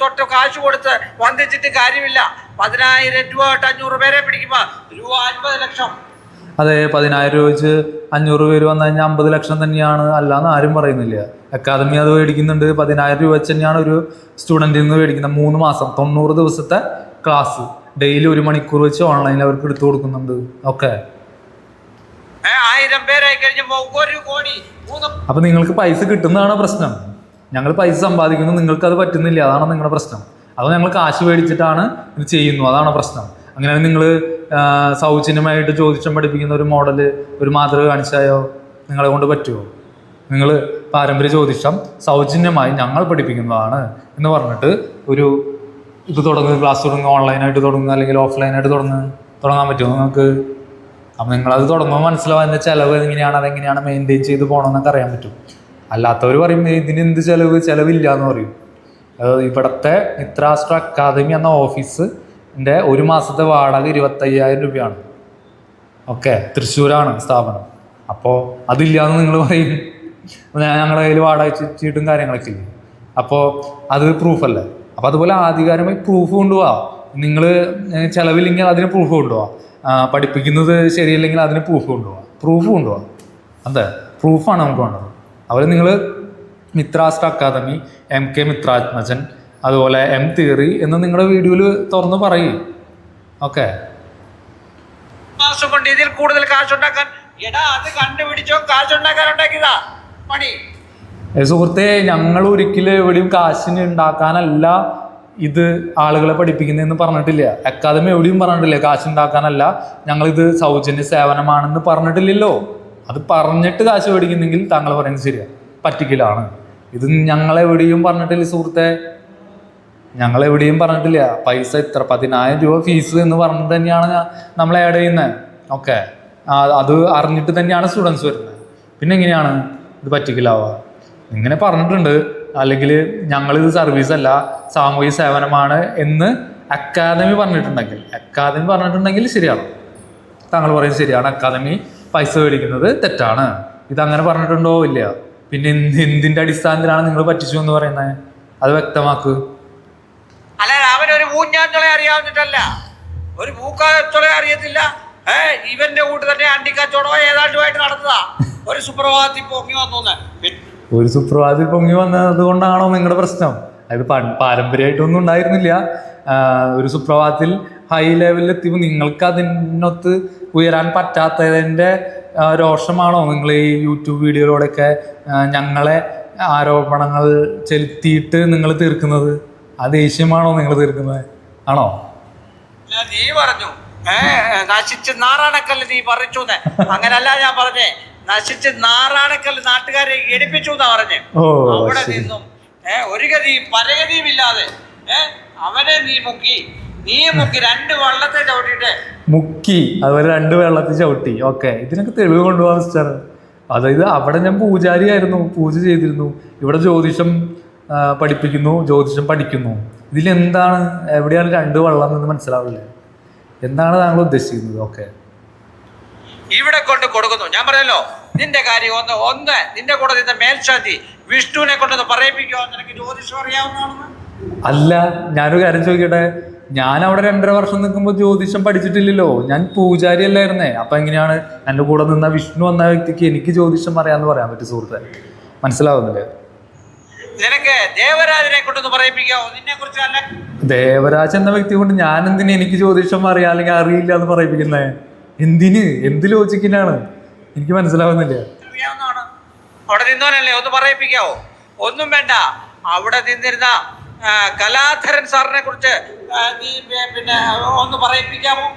തൊട്ട് കാശ് കൊടുത്ത് വന്ദിച്ചിട്ട് കാര്യമില്ല. 10,000 രൂപ തൊട്ട് 500 പേരെ പിടിക്കുമ്പോ രൂപ 50 ലക്ഷം. അതെ, 10,000 രൂപ വെച്ച് 500 പേര് വന്നു കഴിഞ്ഞാൽ 50 ലക്ഷം തന്നെയാണ്, അല്ലാന്ന് ആരും പറയുന്നില്ല. അക്കാദമി അത് മേടിക്കുന്നുണ്ട്. 10,000 രൂപ വെച്ച് തന്നെയാണ് ഒരു സ്റ്റുഡൻറ്റിൽ നിന്ന് മേടിക്കുന്നത്. 3 മാസം 90 ദിവസത്തെ ക്ലാസ് ഡെയിലി 1 മണിക്കൂർ വെച്ച് ഓൺലൈനിൽ അവർക്ക് എടുത്തു കൊടുക്കുന്നുണ്ട്. ഓക്കെ, 1000 പേരായി കഴിഞ്ഞപ്പോ 1 കോടി. അപ്പൊ നിങ്ങൾക്ക് പൈസ കിട്ടുന്നതാണ് പ്രശ്നം. ഞങ്ങൾ പൈസ സമ്പാദിക്കുന്നു, നിങ്ങൾക്ക് അത് പറ്റുന്നില്ല. അതാണ് നിങ്ങളുടെ പ്രശ്നം. അത് ഞങ്ങൾ കാശ് മേടിച്ചിട്ടാണ് ഇത് ചെയ്യുന്നു, അതാണ് പ്രശ്നം. അങ്ങനെയാണ് നിങ്ങൾ സൗജന്യമായിട്ട് ജ്യോതിഷം പഠിപ്പിക്കുന്ന ഒരു മോഡല്, ഒരു മാതൃക കാണിച്ചായോ നിങ്ങളെ കൊണ്ട് പറ്റുമോ? നിങ്ങൾ പാരമ്പര്യ ജ്യോതിഷം സൗജന്യമായി ഞങ്ങൾ പഠിപ്പിക്കുന്നതാണ് എന്ന് പറഞ്ഞിട്ട് ഒരു ഇത് തുടങ്ങുക, ക്ലാസ് തുടങ്ങുക, ഓൺലൈനായിട്ട് തുടങ്ങുക, അല്ലെങ്കിൽ ഓഫ്ലൈനായിട്ട് തുടങ്ങാൻ പറ്റുമോ നിങ്ങൾക്ക്? അപ്പം നിങ്ങളത് തുടങ്ങുമ്പോൾ മനസ്സിലാവും അതിൻ്റെ ചിലവ് എങ്ങനെയാണ്, അതെങ്ങനെയാണ് മെയിൻറ്റെയിൻ ചെയ്ത് പോകണമെന്നൊക്കെ അറിയാൻ പറ്റും. അല്ലാത്തവർ പറയും ഇതിന് എന്ത് ചിലവില്ല എന്ന് പറയും. ഇവിടുത്തെ മിത്രാസ്ട്ര അക്കാദമി എന്ന ഓഫീസിൻ്റെ 1 മാസത്തെ വാടക 25,000 രൂപയാണ്. ഓക്കെ, തൃശ്ശൂരാണ് സ്ഥാപനം. അപ്പോൾ അതില്ലാന്ന് നിങ്ങൾ പറയും. ഞങ്ങളുടെ കയ്യിൽ വാടക ചീട്ടും കാര്യങ്ങളൊക്കെ ഇല്ലേ. അപ്പോൾ അത് പ്രൂഫല്ലേ. അപ്പോൾ അതുപോലെ ആധികാരികമായി പ്രൂഫ് കൊണ്ടുപോവാ. നിങ്ങൾ ചിലവില്ലെങ്കിൽ അതിന് പ്രൂഫ് കൊണ്ടുപോവാം. പഠിപ്പിക്കുന്നത് ശരിയല്ലെങ്കിൽ അതിന് പ്രൂഫ് കൊണ്ടുപോവാം. അതെ, പ്രൂഫാണ് നമുക്ക് വേണ്ടത്. അതുപോലെ നിങ്ങൾ മിത്രാസ്ട്ര അക്കാദമി, MK മിത്രാത്മജൻ, അതുപോലെ തിയറി എന്ന് നിങ്ങളുടെ വീഡിയോയിൽ തുറന്ന് പറയും. ഓക്കെ, മാസം കൊണ്ട് ഇതിൽ കൂടുതൽ കാശുണ്ടാക്കാൻ അത് കണ്ടുപിടിച്ചോ, കാശുണ്ടാക്കാനുണ്ടാക്കിയതാ പണി. സുഹൃത്തെ, ഞങ്ങൾ ഒരിക്കലും എവിടെയും കാശിന് ഉണ്ടാക്കാനല്ല ഇത് ആളുകളെ പഠിപ്പിക്കുന്നതെന്ന് പറഞ്ഞിട്ടില്ല. അക്കാദമി എവിടെയും പറഞ്ഞിട്ടില്ല കാശുണ്ടാക്കാനല്ല, ഞങ്ങളിത് സൗജന്യ സേവനമാണെന്ന് പറഞ്ഞിട്ടില്ലല്ലോ. അത് പറഞ്ഞിട്ട് കാശ് മേടിക്കുന്നെങ്കിൽ താങ്കൾ പറയുന്നത് ശരിയാണ്, പറ്റിക്കലാണ്. ഇത് ഞങ്ങളെവിടെയും പറഞ്ഞിട്ടില്ല സുഹൃത്തെ, ഞങ്ങളെവിടെയും പറഞ്ഞിട്ടില്ല. പൈസ ഇത്ര 10,000 രൂപ ഫീസ് എന്ന് പറഞ്ഞിട്ട് തന്നെയാണ് നമ്മൾ ആഡ് ചെയ്യുന്നത്. ഓക്കെ, അത് അറിഞ്ഞിട്ട് തന്നെയാണ് സ്റ്റുഡൻസ് വരുന്നത്. പിന്നെ എങ്ങനെയാണ് ഇത് പറ്റിക്കലാവുക? ഇങ്ങനെ പറഞ്ഞിട്ടുണ്ട്. അല്ലെങ്കിൽ ഞങ്ങളിത് സർവീസല്ല, സാമൂഹിക സേവനമാണ് എന്ന് അക്കാദമി പറഞ്ഞിട്ടുണ്ടെങ്കിൽ ശരിയാണ്. താങ്കൾ പറയുന്നത് ശരിയാണ്, അക്കാദമി പൈസ മേടിക്കുന്നത് തെറ്റാണ്. ഇതങ്ങനെ പറഞ്ഞിട്ടുണ്ടോ? ഇല്ല. പിന്നെ എന്തിൻ്റെ അടിസ്ഥാനത്തിലാണ് നിങ്ങൾ പറ്റിച്ചു എന്ന് പറയുന്നത്? അത് വ്യക്തമാക്ക്. അല്ല, അവനൊരു പൂഞ്ഞാഞ്ചൊള അറിയാവുന്നിട്ടല്ല, ഒരു പൂക്കാച്ചൊള അറിയത്തില്ല. ഇവന്റെ കൂട്ട് തന്നെ അണ്ടിക്കച്ചോടോ ഏതാണ്ടുമായിട്ട് നടന്നതാ. ഒരു സുപ്രഭാതത്തിൽ പൊങ്ങി വന്നത് കൊണ്ടാണോ നിങ്ങളുടെ പ്രശ്നം? അത് പാരമ്പര്യമായിട്ടൊന്നും ഉണ്ടായിരുന്നില്ല. ഒരു സുപ്രഭാതത്തിൽ ഹൈ ലെവലിൽ എത്തിയപ്പോൾ നിങ്ങൾക്ക് അതിനൊത്ത് ഉയരാൻ പറ്റാത്തതിൻ്റെ രോഷമാണോ നിങ്ങൾ ഈ യൂട്യൂബ് വീഡിയോയിലൂടെയൊക്കെ ഞങ്ങളെ ആരോപണങ്ങൾ ചെലുത്തിയിട്ട് നിങ്ങൾ തീർക്കുന്നത്? ആ ദേഷ്യമാണോ നിങ്ങൾ തീർക്കുന്നത്? ആണോ? നീ പറഞ്ഞു നശിച്ച് നാറാണക്കല്ല് നീ പറിച്ചു. അങ്ങനല്ല ഞാൻ പറഞ്ഞേ, നശിച്ച് നാറാണക്കല്ല് നാട്ടുകാരെ എടുപ്പിച്ചു എന്നാ പറഞ്ഞേ. അവിടെ നിന്നും ഒരു ഗതിയും പരഗതിയും ഇല്ലാതെ അവനെ നീ മുക്കി 2 വെള്ളത്തെ ചവിട്ടിട്ട് അതുപോലെ 2 വെള്ളത്തിൽ ചവിട്ടി. ഓക്കെ, ഇതിനൊക്കെ തെളിവ് കൊണ്ടുപോകാൻ മിസ്റ്റർ. അതായത് അവിടെ ഞാൻ പൂജാരിയായിരുന്നു, പൂജ ചെയ്തിരുന്നു. ഇവിടെ ജ്യോതിഷം പഠിപ്പിക്കുന്നു, ജ്യോതിഷം പഠിക്കുന്നു. ഇതിലെന്താണ്, എവിടെയാണ് 2 വെള്ളം എന്ന് മനസ്സിലാവില്ലേ? എന്താണ് താങ്കൾ ഉദ്ദേശിക്കുന്നത്? ഓക്കെ, ഇവിടെ കൊണ്ട് കൊടുക്കുന്നു. ഞാൻ പറഞ്ഞല്ലോ, നിന്റെ കാര്യം ഒന്ന് നിന്റെ കൂടെ നിന്റെ മേൽശാന്തി വിഷ്ണുവിനെ കൊണ്ടൊന്ന് പറയിപ്പിക്കുമോ? നിനക്ക് ജ്യോതിഷം അറിയാവുന്നതാണെന്ന്. അല്ല, ഞാനൊരു കാര്യം ചോദിക്കട്ടെ. ഞാൻ അവിടെ 2.5 വർഷം നിൽക്കുമ്പോൾ ജ്യോതിഷം പഠിച്ചിട്ടില്ലല്ലോ. ഞാൻ പൂജാരി അല്ലായിരുന്നേ. അപ്പൊ എങ്ങനെയാണ് എൻ്റെ കൂടെ നിന്ന വിഷ്ണു എന്ന വ്യക്തിക്ക് എനിക്ക് ജ്യോതിഷം അറിയാന്ന് പറയാൻ പറ്റും? സുഹൃത്തെ, മനസ്സിലാവുന്നില്ലേ? നിനക്ക് ദേവരാജനെ കൊണ്ടൊന്ന് പറയിപ്പിക്കാവോ? നിന്നെ കുറിച്ച് അല്ല, ദേവരാജ് എന്ന വ്യക്തി കൊണ്ട് ഞാൻ എന്തിന് എനിക്ക് ജ്യോതിഷം അറിയാം അല്ലെങ്കിൽ അറിയില്ല എന്ന് പറയിപ്പിക്കുന്നേ? എന്ത് ലോജിക്കിനാണ്? എനിക്ക് മനസ്സിലാവുന്നില്ല. അവിടെ നിന്നോനല്ലേ, ഒന്ന് പറയിപ്പിക്കാവോ? ഒന്നും വേണ്ട. അവിടെ നിന്നിരുന്ന കലാധരൻ സാറിനെ കുറിച്ച് നീ പിന്നെ ഒന്ന് പറയിപ്പിക്കാമോ?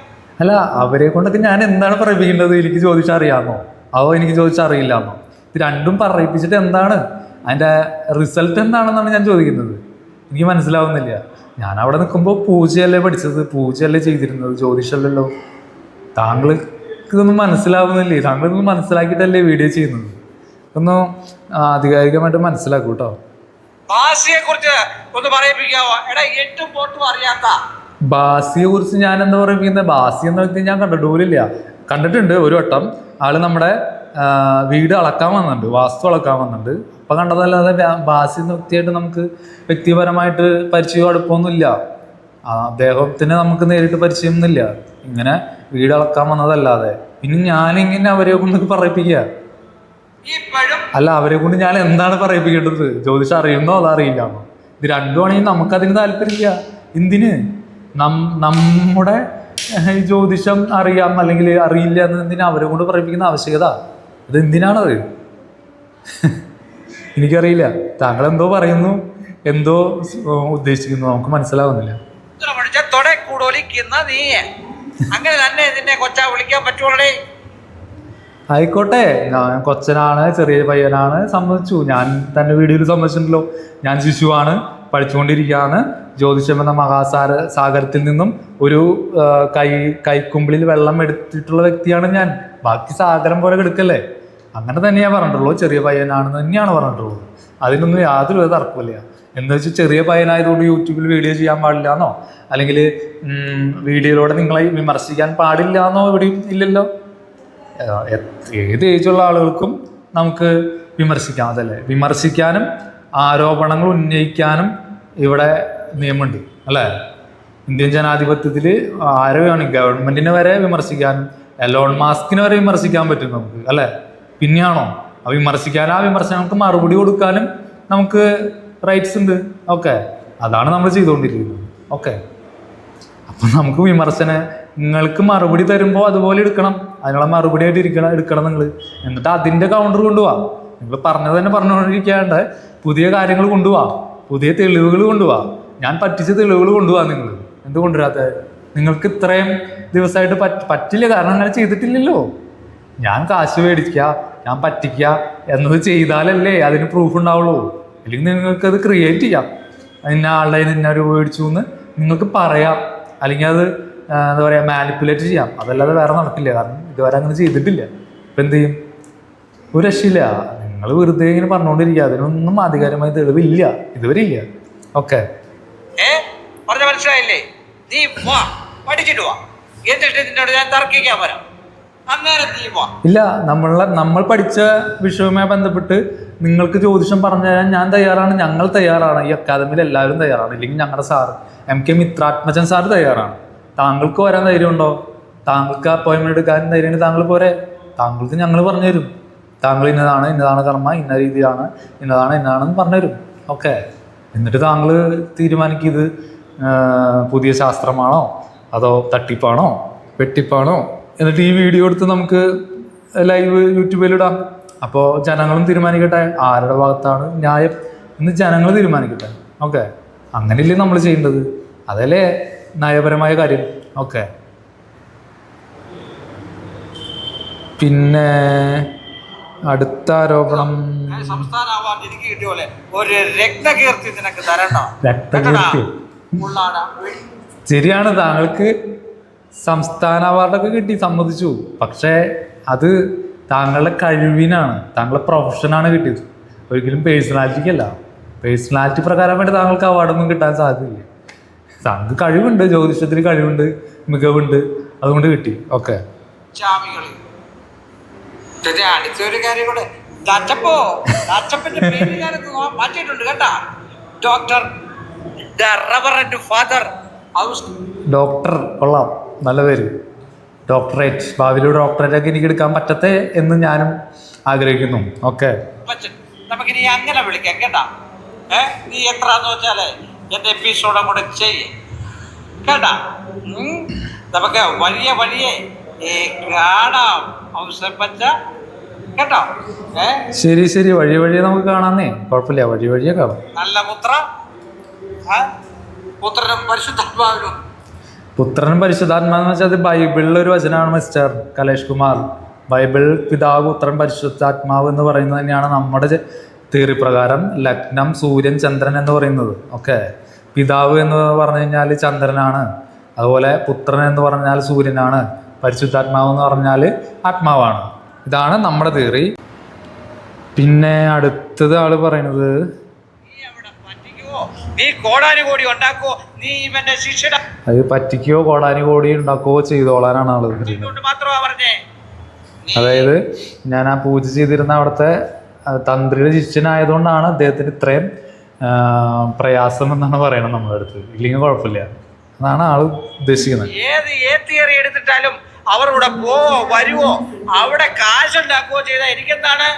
അല്ല, അവരെ കൊണ്ടൊക്കെ ഞാൻ എന്താണ് പറയിപ്പിക്കേണ്ടത്? എനിക്ക് ചോദിച്ചാൽ അറിയാമോ? അതോ എനിക്ക് ചോദിച്ചാൽ അറിയില്ലാന്നോ? ഇത് രണ്ടും പറയിപ്പിച്ചിട്ട് എന്താണ് അതിൻ്റെ റിസൾട്ട് എന്താണെന്നാണ് ഞാൻ ചോദിക്കുന്നത്. എനിക്ക് മനസ്സിലാവുന്നില്ല. ഞാൻ അവിടെ നിൽക്കുമ്പോൾ പൂജയല്ലേ പഠിച്ചത്, പൂജയല്ലേ ചെയ്തിരുന്നത്, ജ്യോതിഷമല്ലല്ലോ. താങ്കൾക്ക് ഇതൊന്നും മനസ്സിലാവുന്നില്ലേ? താങ്കൾ ഇതൊന്നും മനസ്സിലാക്കിയിട്ടല്ലേ വീഡിയോ ചെയ്യുന്നത്. ഒന്ന് ആധികാരികമായിട്ട് മനസ്സിലാക്കൂ കേട്ടോ. ബാസിയെ കുറിച്ച് ഒന്ന് പറയിപ്പിക്കാവോ? എടാ, 8 പോട്ടും അറിയാത്ത ബാസിയെ കുറിച്ച് ഞാൻ എന്താ പറയുന്നത്? ബാസി എന്ന വ്യക്തി ഞാൻ കണ്ടിട്ടില്ല. കണ്ടിട്ടുണ്ട് ഒരു വട്ടം. ആള് നമ്മുടെ വീട് അളക്കാൻ വന്നിട്ടുണ്ട്, വാസ്തു അളക്കാൻ വന്നിട്ടുണ്ട്. അപ്പം കണ്ടതല്ലാതെ ബാസി എന്ന വ്യക്തിയായിട്ട് നമുക്ക് വ്യക്തിപരമായിട്ട് പരിചയം അടുപ്പമൊന്നുമില്ല. അദ്ദേഹത്തിന് നമുക്ക് നേരിട്ട് പരിചയമൊന്നുമില്ല. ഇങ്ങനെ വീട് അളക്കാൻ വന്നതല്ലാതെ. പിന്നെ ഞാനിങ്ങനെ അവരെ കൊണ്ട് പറയിപ്പിക്കുക. അല്ല, അവരെ കൊണ്ട് ഞാൻ എന്താണ് പറയിപ്പിക്കേണ്ടത്? ജ്യോതിഷം അറിയുന്നോ അതോ അറിയില്ലാന്നോ? ഇത് രണ്ടുമാണെങ്കിൽ നമുക്കതിന് താല്പര്യമില്ല. എന്തിന്? നമ്മുടെ ജ്യോതിഷം അറിയാം അല്ലെങ്കിൽ അറിയില്ല എന്നതിന് അവരെ കൊണ്ട് പറയിപ്പിക്കുന്ന ആവശ്യകത ഇത് എന്തിനാണത്? എനിക്കറിയില്ല. താങ്കൾ എന്തോ പറയുന്നു, എന്തോ ഉദ്ദേശിക്കുന്നു, നമുക്ക് മനസ്സിലാവുന്നില്ല. അങ്ങനെ തന്നെ ഇതിനെ കൊച്ചാ വിളിക്കാൻ പറ്റുള്ളേ. ആയിക്കോട്ടെ, ഞാൻ കൊച്ചനാണ്, ചെറിയ പയ്യനാണ്, സമ്മതിച്ചു. ഞാൻ തന്നെ വീഡിയോയിൽ സമ്മതിച്ചിട്ടുണ്ടല്ലോ. ഞാൻ ശിശുവാണ്, പഠിച്ചുകൊണ്ടിരിക്കുകയാണ്. ജ്യോതിഷം എന്ന മഹാസാഗരത്തിൽ നിന്നും ഒരു കൈക്കുമ്പിളിൽ വെള്ളം എടുത്തിട്ടുള്ള വ്യക്തിയാണ് ഞാൻ. ബാക്കി സാഗരം പോലെ എടുക്കല്ലേ. അങ്ങനെ തന്നെയാണ് പറഞ്ഞിട്ടുള്ളൂ. ചെറിയ പയ്യനാണെന്ന് തന്നെയാണ് പറഞ്ഞിട്ടുള്ളൂ. അതിനൊന്നും യാതൊരു തർക്കമില്ല. എന്ന് വെച്ചാൽ ചെറിയ പയ്യനായതുകൊണ്ട് യൂട്യൂബിൽ വീഡിയോ ചെയ്യാൻ പാടില്ല എന്നോ അല്ലെങ്കിൽ വീഡിയോയിലൂടെ നിങ്ങളെ വിമർശിക്കാൻ പാടില്ല എന്നോ എവിടെയും ഇല്ലല്ലോ. ഏത് ഏജുള്ള ആളുകൾക്കും നമുക്ക് വിമർശിക്കാം, അതല്ലേ? വിമർശിക്കാനും ആരോപണങ്ങൾ ഉന്നയിക്കാനും ഇവിടെ നിയമമുണ്ട്, അല്ലേ? ഇന്ത്യൻ ജനാധിപത്യത്തിൽ ആരെ വേണമെങ്കിൽ ഗവൺമെന്റിനെ വരെ വിമർശിക്കാനും എലോൺ മാസ്കിനെ വരെ വിമർശിക്കാൻ പറ്റും നമുക്ക്, അല്ലേ? പിന്നെയാണോ ആ വിമർശനങ്ങൾക്ക് മറുപടി കൊടുക്കാനും നമുക്ക് റൈറ്റ്സ് ഉണ്ട്. ഓക്കെ, അതാണ് നമ്മൾ ചെയ്തുകൊണ്ടിരിക്കുന്നത്. ഓക്കെ, അപ്പം നമുക്ക് നിങ്ങൾക്ക് മറുപടി തരുമ്പോൾ അതുപോലെ എടുക്കണം. അതിനുള്ള മറുപടി ആയിട്ട് എടുക്കണം നിങ്ങൾ. എന്നിട്ട് അതിൻ്റെ കൗണ്ടർ കൊണ്ടുപോവാ. നിങ്ങൾ പറഞ്ഞത് തന്നെ പറഞ്ഞുകൊണ്ടിരിക്കാണ്ട് പുതിയ കാര്യങ്ങൾ കൊണ്ടുപോവാ, പുതിയ തെളിവുകൾ കൊണ്ടുപോവാ. ഞാൻ പറ്റിച്ച തെളിവുകൾ കൊണ്ടുപോവാ. നിങ്ങൾ എന്ത് കൊണ്ടുവരാത്ത? നിങ്ങൾക്ക് ഇത്രയും ദിവസമായിട്ട് പറ്റില്ല. കാരണം അങ്ങനെ ചെയ്തിട്ടില്ലല്ലോ. ഞാൻ കാശ് മേടിക്കുക, ഞാൻ പറ്റിക്കുക എന്നത് ചെയ്താലല്ലേ അതിന് പ്രൂഫ് ഉണ്ടാവുള്ളൂ. അല്ലെങ്കിൽ നിങ്ങൾക്കത് ക്രിയേറ്റ് ചെയ്യാം. ഇന്ന ആളുടെ ഇന്ന രൂപ മേടിച്ചു എന്ന് നിങ്ങൾക്ക് പറയാം. അല്ലെങ്കിൽ അത് എന്താ പറയുക, മാനിപ്പുലേറ്റ് ചെയ്യാം. അതല്ലാതെ വേറെ നടക്കില്ല. കാരണം ഇതുവരെ അങ്ങനെ ചെയ്തിട്ടില്ല. ഇപ്പം എന്ത് ചെയ്യും? ഒരു രക്ഷയില്ല. നിങ്ങൾ വെറുതെ ഇങ്ങനെ പറഞ്ഞുകൊണ്ടിരിക്കുക. അതിനൊന്നും ആധികാരികമായ തെളിവില്ല, ഇതുവരെ ഇല്ല. ഓക്കെ, മനസ്സിലായില്ലേ? നീ പഠിച്ചിട്ട് വാ, എന്നിട്ട് നിന്നോട് ഞാൻ തർക്കിക്കാൻ വരാം. ഇല്ല, നമ്മൾ പഠിച്ച വിഷയവുമായി ബന്ധപ്പെട്ട് നിങ്ങൾക്ക് ജ്യോതിഷം പറഞ്ഞു തരാൻ ഞാൻ തയ്യാറാണ്, ഞങ്ങൾ തയ്യാറാണ്, ഈ അക്കാദമിയിൽ എല്ലാവരും തയ്യാറാണ്. ഇല്ലെങ്കിൽ ഞങ്ങളുടെ സാറ് MK മിത്രാത്മജൻ സാറ് തയ്യാറാണ്. താങ്കൾക്ക് വരാൻ ധൈര്യമുണ്ടോ? താങ്കൾക്ക് അപ്പോയിൻമെന്റ് എടുക്കാൻ ധൈര്യമുണ്ട് താങ്കൾ പോരെ? താങ്കൾക്ക് ഞങ്ങൾ പറഞ്ഞു തരും. താങ്കൾ ഇന്നതാണ് കർമ്മ, ഇന്ന രീതിയാണ്, ഇന്നതാണെന്ന് പറഞ്ഞുതരും. ഓക്കെ, എന്നിട്ട് താങ്കൾ തീരുമാനിക്കും ഇത് പുതിയ ശാസ്ത്രമാണോ അതോ തട്ടിപ്പാണോ വെട്ടിപ്പാണോ. എന്നിട്ട് ഈ വീഡിയോ എടുത്ത് നമുക്ക് ലൈവ് യൂട്യൂബിലിടാം. അപ്പോൾ ജനങ്ങളും തീരുമാനിക്കട്ടെ ആരുടെ ഭാഗത്താണ് ന്യായം എന്ന് ജനങ്ങൾ തീരുമാനിക്കട്ടെ. ഓക്കെ, അങ്ങനെയല്ലേ നമ്മൾ ചെയ്യേണ്ടത്? അതല്ലേ നയപരമായ കാര്യം. ഓക്കെ, പിന്നെ അടുത്ത ആരോപണം, സംസ്ഥാന അവാർഡ് എനിക്ക് കിട്ടിയ പോലെ ഒരു രക്തകീർത്തി നിനക്ക് തരണ്ടോ? രക്തകീർത്തി ശരിയാണ്. താങ്കൾക്ക് സംസ്ഥാന അവാർഡൊക്കെ കിട്ടി, സമ്മതിച്ചു. പക്ഷേ അത് താങ്കളുടെ കഴിവിനാണ്, താങ്കളുടെ പ്രൊഫഷനാണ് കിട്ടിയത്, ഒരിക്കലും പേഴ്സണാലിറ്റിക്കല്ല. പേഴ്സണാലിറ്റി പ്രകാരം വേണ്ടി താങ്കൾക്ക് അവാർഡൊന്നും കിട്ടാൻ സാധ്യതയില്ല. താങ്കൾക്ക് കഴിവുണ്ട്, ജ്യോതിഷത്തിൽ കഴിവുണ്ട്, മികവുണ്ട്, അതുകൊണ്ട് കിട്ടി. ഓക്കെ, അടുത്തൊരു കാര്യം കൂടെ മാറ്റിയിട്ടുണ്ട് കേട്ടാ. ഡോക്ടർ കൊള്ളാം, നല്ല പേര്. ഡോക്ടറേറ്റ്, ഭാവിയിൽ ഡോക്ടറേറ്റ് ഒക്കെ എനിക്ക് എടുക്കാൻ പറ്റത്തെ എന്ന് ഞാനും ആഗ്രഹിക്കുന്നു. ഓക്കെ, നമുക്കിനി അങ്ങനെ വിളിക്കാം കേട്ടാ. നീ എത്രാന്ന് വെച്ചാലേ എന്റെ എപ്പിസോഡും കൂടെ ചെയ്യേ കേട്ടാ. നമുക്ക് വലിയ കാണാം ഔസപ്പച്ച കേട്ടോ. ശരി, വഴിയെ നമുക്ക് കാണാന്നേ, കുഴപ്പമില്ല, വഴിയെ കാണാം. നല്ല മുദ്ര ആ? പുത്രനും പരിശുദ്ധാത്മാവിനും. പുത്രനും പരിശുദ്ധാത്മാന്ന് വെച്ചാൽ അത് ബൈബിളിലെ ഒരു വചനമാണ് മിസ്റ്റർ കലേഷ് കുമാർ. ബൈബിൾ പിതാവ് പുത്രൻ പരിശുദ്ധാത്മാവ് എന്ന് പറയുന്നത് തന്നെയാണ് നമ്മുടെ തിയറി പ്രകാരം ലഗ്നം സൂര്യൻ ചന്ദ്രൻ എന്ന് പറയുന്നത്. ഓക്കെ, പിതാവ് എന്ന് പറഞ്ഞു കഴിഞ്ഞാൽ ചന്ദ്രനാണ്, അതുപോലെ പുത്രൻ എന്ന് പറഞ്ഞാൽ സൂര്യനാണ്, പരിശുദ്ധാത്മാവ് എന്ന് പറഞ്ഞാൽ ആത്മാവാണ്. ഇതാണ് നമ്മുടെ തിയറി. പിന്നെ അടുത്തത് ആള് പറയുന്നത് നീ കോടാനുകോടി ഉണ്ടാക്കുവോ, നീ ഇവന്റെ ശിഷ്യയുടെ അത് പറ്റിക്കോ കോടാനുകോടി ഉണ്ടാക്കുകയോ ചെയ്തോളാനാണ് ആള് മാത്രമാ പറഞ്ഞേ. അതായത് ഞാൻ ആ പൂജ ചെയ്തിരുന്ന അവിടുത്തെ തന്ത്രിയുടെ ശിഷ്യനായതുകൊണ്ടാണ് അദ്ദേഹത്തിന് ഇത്രയും പ്രയാസം എന്നാണ് പറയണത് നമ്മുടെ അടുത്ത്. ഇല്ലെങ്കിൽ കുഴപ്പമില്ല, അതാണ് ആള് ഉദ്ദേശിക്കുന്നത്. ഏത് തിയറി എടുത്തിട്ടാലും അവരുടെ പോവോ വരുവോ അവിടെ കാശുണ്ടാക്കുകയോ ചെയ്താൽ എനിക്കെന്താണ്?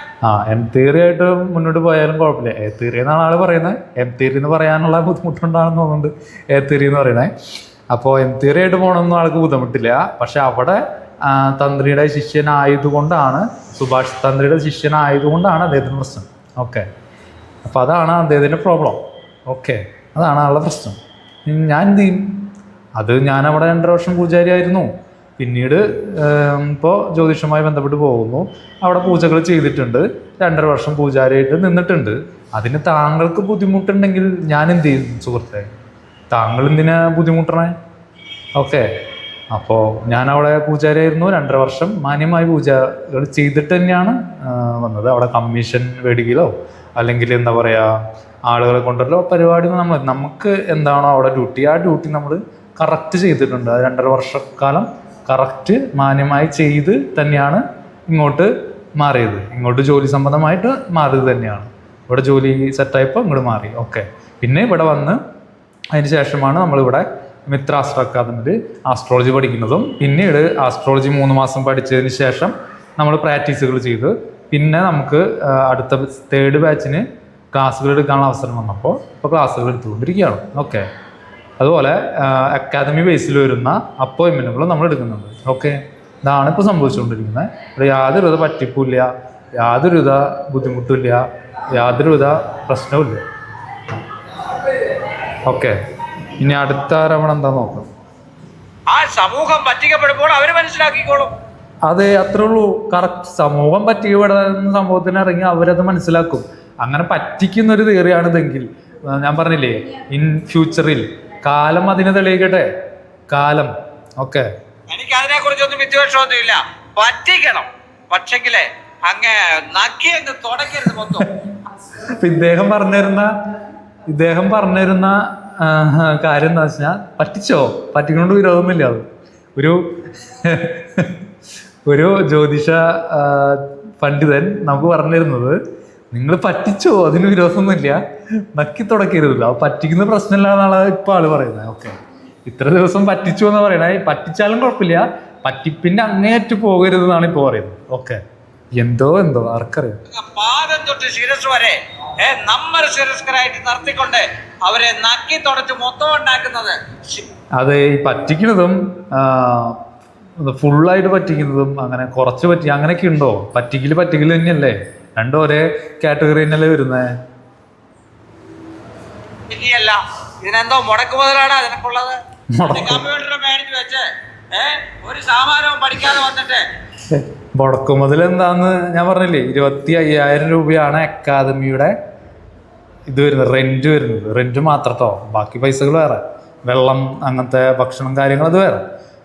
എം തിയറി ആയിട്ട് മുന്നോട്ട് പോയാലും കുഴപ്പമില്ല. എ തിയറി എന്നാണ് ആള് പറയുന്നത്. എം തിയറി എന്ന് പറയാനുള്ള ബുദ്ധിമുട്ടുണ്ടാണെന്ന് തോന്നുന്നുണ്ട് എ തിയറി എന്ന് പറയുന്നത്. അപ്പോൾ എം തിയറി ആയിട്ട് പോകണമെന്നും ആൾക്ക് ബുദ്ധിമുട്ടില്ല. പക്ഷെ അവിടെ തന്ത്രിയുടെ ശിഷ്യനായതുകൊണ്ടാണ്, സുഭാഷ് തന്ത്രിയുടെ ശിഷ്യനായതുകൊണ്ടാണ് അദ്ദേഹത്തിന് പ്രശ്നം. ഓക്കെ, അപ്പോൾ അതാണ് അദ്ദേഹത്തിൻ്റെ പ്രോബ്ലം. ഓക്കെ, അതാണ് ആളുടെ പ്രശ്നം. ഞാൻ എന്ത് ചെയ്യും? അത് ഞാനവിടെ 2.5 വർഷം പൂജാരിയായിരുന്നു. പിന്നീട് ഇപ്പോൾ ജ്യോതിഷവുമായി ബന്ധപ്പെട്ട് പോകുന്നു. അവിടെ പൂജകൾ ചെയ്തിട്ടുണ്ട്, 2.5 വർഷം പൂജാരിയായിട്ട് നിന്നിട്ടുണ്ട്. അതിന് താങ്കൾക്ക് ബുദ്ധിമുട്ടുണ്ടെങ്കിൽ ഞാൻ എന്ത് ചെയ്യും സുഹൃത്തെ? താങ്കൾ എന്തിനാ ബുദ്ധിമുട്ടണേ? ഓക്കെ, അപ്പോൾ ഞാനവിടെ പൂജാരിയായിരുന്നു, 2.5 വർഷം മാന്യമായി പൂജകൾ ചെയ്തിട്ട് തന്നെയാണ് വന്നത്. അവിടെ കമ്മീഷൻ മേടിക്കലോ അല്ലെങ്കിൽ എന്താ പറയുക ആളുകളെ കൊണ്ടല്ലോ പരിപാടി നമുക്ക് എന്താണോ അവിടെ ഡ്യൂട്ടി, ആ ഡ്യൂട്ടി നമ്മൾ കറക്റ്റ് ചെയ്തിട്ടുണ്ട്. അത് 2.5 വർഷക്കാലം കറക്റ്റ് മാന്യമായി ചെയ്ത് തന്നെയാണ് ഇങ്ങോട്ട് മാറിയത്. ഇങ്ങോട്ട് ജോലി സംബന്ധമായിട്ട് മാറിയത് തന്നെയാണ്. ഇവിടെ ജോലി സെറ്റായപ്പോൾ ഇങ്ങോട്ട് മാറി. ഓക്കെ, പിന്നെ ഇവിടെ വന്ന് അതിന് ശേഷമാണ് നമ്മളിവിടെ മിത്ര ആസ്ട്രോ അക്കാദമിയിൽ ആസ്ട്രോളജി പഠിക്കുന്നതും. പിന്നീട് ആസ്ട്രോളജി 3 മാസം പഠിച്ചതിന് ശേഷം നമ്മൾ പ്രാക്ടീസുകൾ ചെയ്ത് പിന്നെ നമുക്ക് അടുത്ത 3rd ബാച്ചിന് ക്ലാസ്സുകൾ എടുക്കാനുള്ള അവസരം വന്നപ്പോൾ ഇപ്പോൾ ക്ലാസ്സുകൾ എടുത്തുകൊണ്ടിരിക്കുകയാണ്. ഓക്കെ, അതുപോലെ അക്കാദമി ബേസിൽ വരുന്ന അപ്പോയിൻമെൻറ്റുകളും നമ്മൾ എടുക്കുന്നുണ്ട്. ഓക്കെ, ഇതാണ് ഇപ്പോൾ സംഭവിച്ചുകൊണ്ടിരിക്കുന്നത്. ഇവിടെ യാതൊരുവിധ പറ്റിപ്പില്ല, യാതൊരുവിധ ബുദ്ധിമുട്ടില്ല, യാതൊരുവിധ പ്രശ്നവുമില്ല. ഓക്കെ, ഇനി അടുത്ത ആരവണ എന്താ നോക്കാം. ആ സമൂഹം പറ്റിക്കപ്പെടുമ്പോൾ അവര് മനസ്സിലാക്കിക്കോളും. അതെ, അത്രേ ഉള്ളൂ. കറക്റ്റ്. സമൂഹം പറ്റിക്കപ്പെടുന്ന സംഭവത്തിന് ഇറങ്ങി അവരത് മനസ്സിലാക്കും. അങ്ങനെ പറ്റിക്കുന്നൊരു തിയറിയാണിതെങ്കിൽ ഞാൻ പറഞ്ഞില്ലേ, ഇൻ ഫ്യൂച്ചറിൽ കാലം അതിനെ തെളിയിക്കട്ടെ. കാലം. ഓക്കെ, എനിക്ക് അതിനെ കുറിച്ചൊന്നും വിദ്വേഷമൊന്നുമില്ല. പറ്റിക്കണം, പക്ഷെങ്കിലേ അങ്ങ് നക്കിയെന്ന് തുടക്കരുത് മൊത്തം. ഇദ്ദേഹം പറഞ്ഞിരുന്ന കാര്യം എന്താ വെച്ചാൽ, പറ്റിച്ചോ, പറ്റിക്കൊണ്ട് വിരോധമൊന്നുമില്ല. അത് ഒരു ജ്യോതിഷ പണ്ഡിതൻ നമുക്ക് പറഞ്ഞിരുന്നത്, നിങ്ങൾ പറ്റിച്ചോ, അതിന് വിരോധമൊന്നുമില്ല, നക്കി തുടക്കരുതല്ലോ, പറ്റിക്കുന്ന പ്രശ്നമില്ല എന്നാണ് ഇപ്പോൾ ആള് പറയുന്നത്. ഓക്കെ, ഇത്ര ദിവസം പറ്റിച്ചു എന്ന് പറയണേ, പറ്റിച്ചാലും കുഴപ്പമില്ല, പറ്റിപ്പിന്റെ അങ്ങേയറ്റ് പോകരുത് എന്നാണ് ഇപ്പോൾ പറയുന്നത്. ഓക്കെ, എന്തോ ആർക്കറിയാം. പാദം തൊട്ട് ശിരസ് വരെ നമ്മൾ ശിരസ്കരായിട്ട് നിർത്തിക്കൊണ്ട് അവരെ നക്കി തുടച്ച് മൊത്തം ഉണ്ടാക്കുന്നത്. അതെ, ഈ പറ്റിക്കുന്നതും ഫുള്ളായിട്ട് പറ്റിക്കുന്നതും അങ്ങനെ കുറച്ച് അങ്ങനെയൊക്കെ ഉണ്ടോ? പറ്റിക്കല് തന്നെയല്ലേ? രണ്ടും ഒരേ കാറ്റഗറി തന്നെയല്ലേ വരുന്നത്? ഇനിയല്ല, ഇതിനെന്തോ മുടക്ക് മുതലാണ് അതിനൊക്കെയുള്ളത്. കമ്പ്യൂട്ടർ മേടിച്ച് വെച്ച് ഒരു സാമാനവും പഠിക്കാതെ വന്നിട്ട് മുടക്കുമുതൽ എന്താന്ന് ഞാൻ പറഞ്ഞില്ലേ, 25,000 രൂപയാണ് അക്കാദമിയുടെ ഇത് വരുന്നത്, റെന്റ് മാത്രം കേട്ടോ. ബാക്കി പൈസകൾ വേറെ, വെള്ളം അങ്ങനത്തെ ഭക്ഷണം കാര്യങ്ങൾ അത് വേറെ.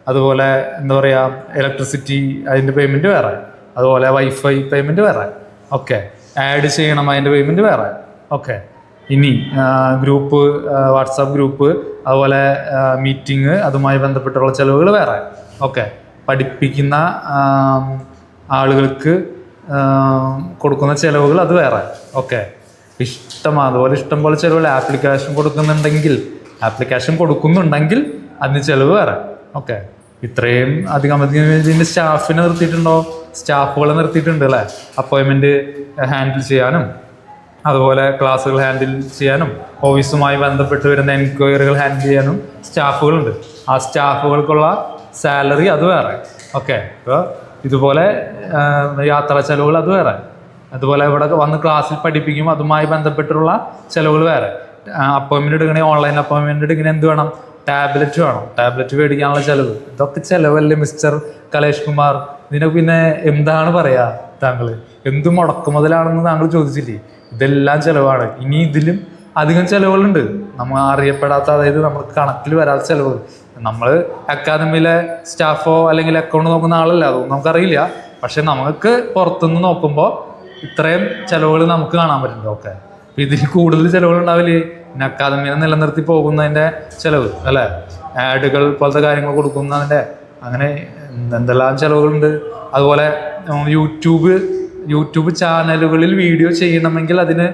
അതുപോലെ എന്താ പറയുക, ഇലക്ട്രിസിറ്റി അതിൻ്റെ പേയ്മെൻറ്റ് വേറെ, അതുപോലെ വൈഫൈ പേയ്മെൻറ്റ് വേറെ. ഓക്കെ, ആഡ് ചെയ്യണം അതിൻ്റെ പേയ്മെൻറ്റ് വേറെ. ഓക്കെ, ഇനി ഗ്രൂപ്പ്, വാട്സാപ്പ് ഗ്രൂപ്പ്, അതുപോലെ മീറ്റിംഗ്, അതുമായി ബന്ധപ്പെട്ടുള്ള ചിലവുകൾ വേറെ. ഓക്കെ, പഠിപ്പിക്കുന്ന ആളുകൾക്ക് കൊടുക്കുന്ന ചിലവുകൾ അത് വേറെ. ഓക്കെ, അതുപോലെ ഇഷ്ടം പോലെ ചിലവുകൾ. ആപ്ലിക്കേഷൻ കൊടുക്കുന്നുണ്ടെങ്കിൽ അതിന് ചിലവ് വേറെ. ഓക്കെ, ഇത്രയും അധികം ഇതിൻ്റെ സ്റ്റാഫിനെ നിർത്തിയിട്ടുണ്ടോ? സ്റ്റാഫുകളെ നിർത്തിയിട്ടുണ്ട് അല്ലേ? അപ്പോയിൻമെൻറ്റ് ഹാൻഡിൽ ചെയ്യാനും, അതുപോലെ ക്ലാസ്സുകൾ ഹാൻഡിൽ ചെയ്യാനും, ഓഫീസുമായി ബന്ധപ്പെട്ട് വരുന്ന എൻക്വയറികൾ ഹാൻഡിൽ ചെയ്യാനും സ്റ്റാഫുകളുണ്ട്. ആ സ്റ്റാഫുകൾക്കുള്ള സാലറി അത് വേറെ. ഓക്കെ, ഇപ്പോൾ ഇതുപോലെ യാത്രാ ചെലവുകൾ അത് വേറെ. അതുപോലെ ഇവിടെ വന്ന് ക്ലാസ്സിൽ പഠിപ്പിക്കും, അതുമായി ബന്ധപ്പെട്ടുള്ള ചിലവുകൾ വേറെ. അപ്പോയിൻമെൻറ്റ് എടുക്കണമെങ്കിൽ ഓൺലൈൻ അപ്പോയിൻമെൻറ്റ് എടുക്കണേ എന്ത് വേണം? ടാബ്ലറ്റ് വേണം. ടാബ്ലറ്റ് മേടിക്കാനുള്ള ചിലവ്. ഇതൊക്കെ ചിലവല്ലേ മിസ്റ്റർ കലേഷ് കുമാർ? ഇതിനെ പിന്നെ എന്താണ് പറയുക താങ്കൾ? എന്ത് മുടക്കുമുതലാണെന്ന് താങ്കൾ ചോദിച്ചില്ലേ? ഇതെല്ലാം ചിലവാണ്. ഇനി ഇതിലും അധികം ചിലവുകളുണ്ട്, നമ്മൾ അറിയപ്പെടാത്ത, അതായത് നമുക്ക് കണക്കിൽ വരാത്ത ചിലവുകൾ. നമ്മൾ അക്കാദമിയിലെ സ്റ്റാഫോ അല്ലെങ്കിൽ അക്കൗണ്ട് നോക്കുന്ന ആളല്ല, അതൊന്നും നമുക്കറിയില്ല. പക്ഷെ നമുക്ക് പുറത്തുനിന്ന് നോക്കുമ്പോൾ ഇത്രയും ചിലവുകൾ നമുക്ക് കാണാൻ പറ്റുന്നുണ്ട്. ഓക്കെ, അപ്പം ഇതിൽ കൂടുതൽ ചിലവുകൾ ഉണ്ടാവില്ലേ? പിന്നെ അക്കാദമിയെ നിലനിർത്തി പോകുന്നതിൻ്റെ ചിലവ് അല്ലേ, ആഡുകൾ പോലത്തെ കാര്യങ്ങൾ കൊടുക്കുന്നതിൻ്റെ, അങ്ങനെ എന്തെല്ലാം ചിലവുകളുണ്ട്. അതുപോലെ യൂട്യൂബ് ചാനലുകളിൽ വീഡിയോ ചെയ്യണമെങ്കിൽ അതിന്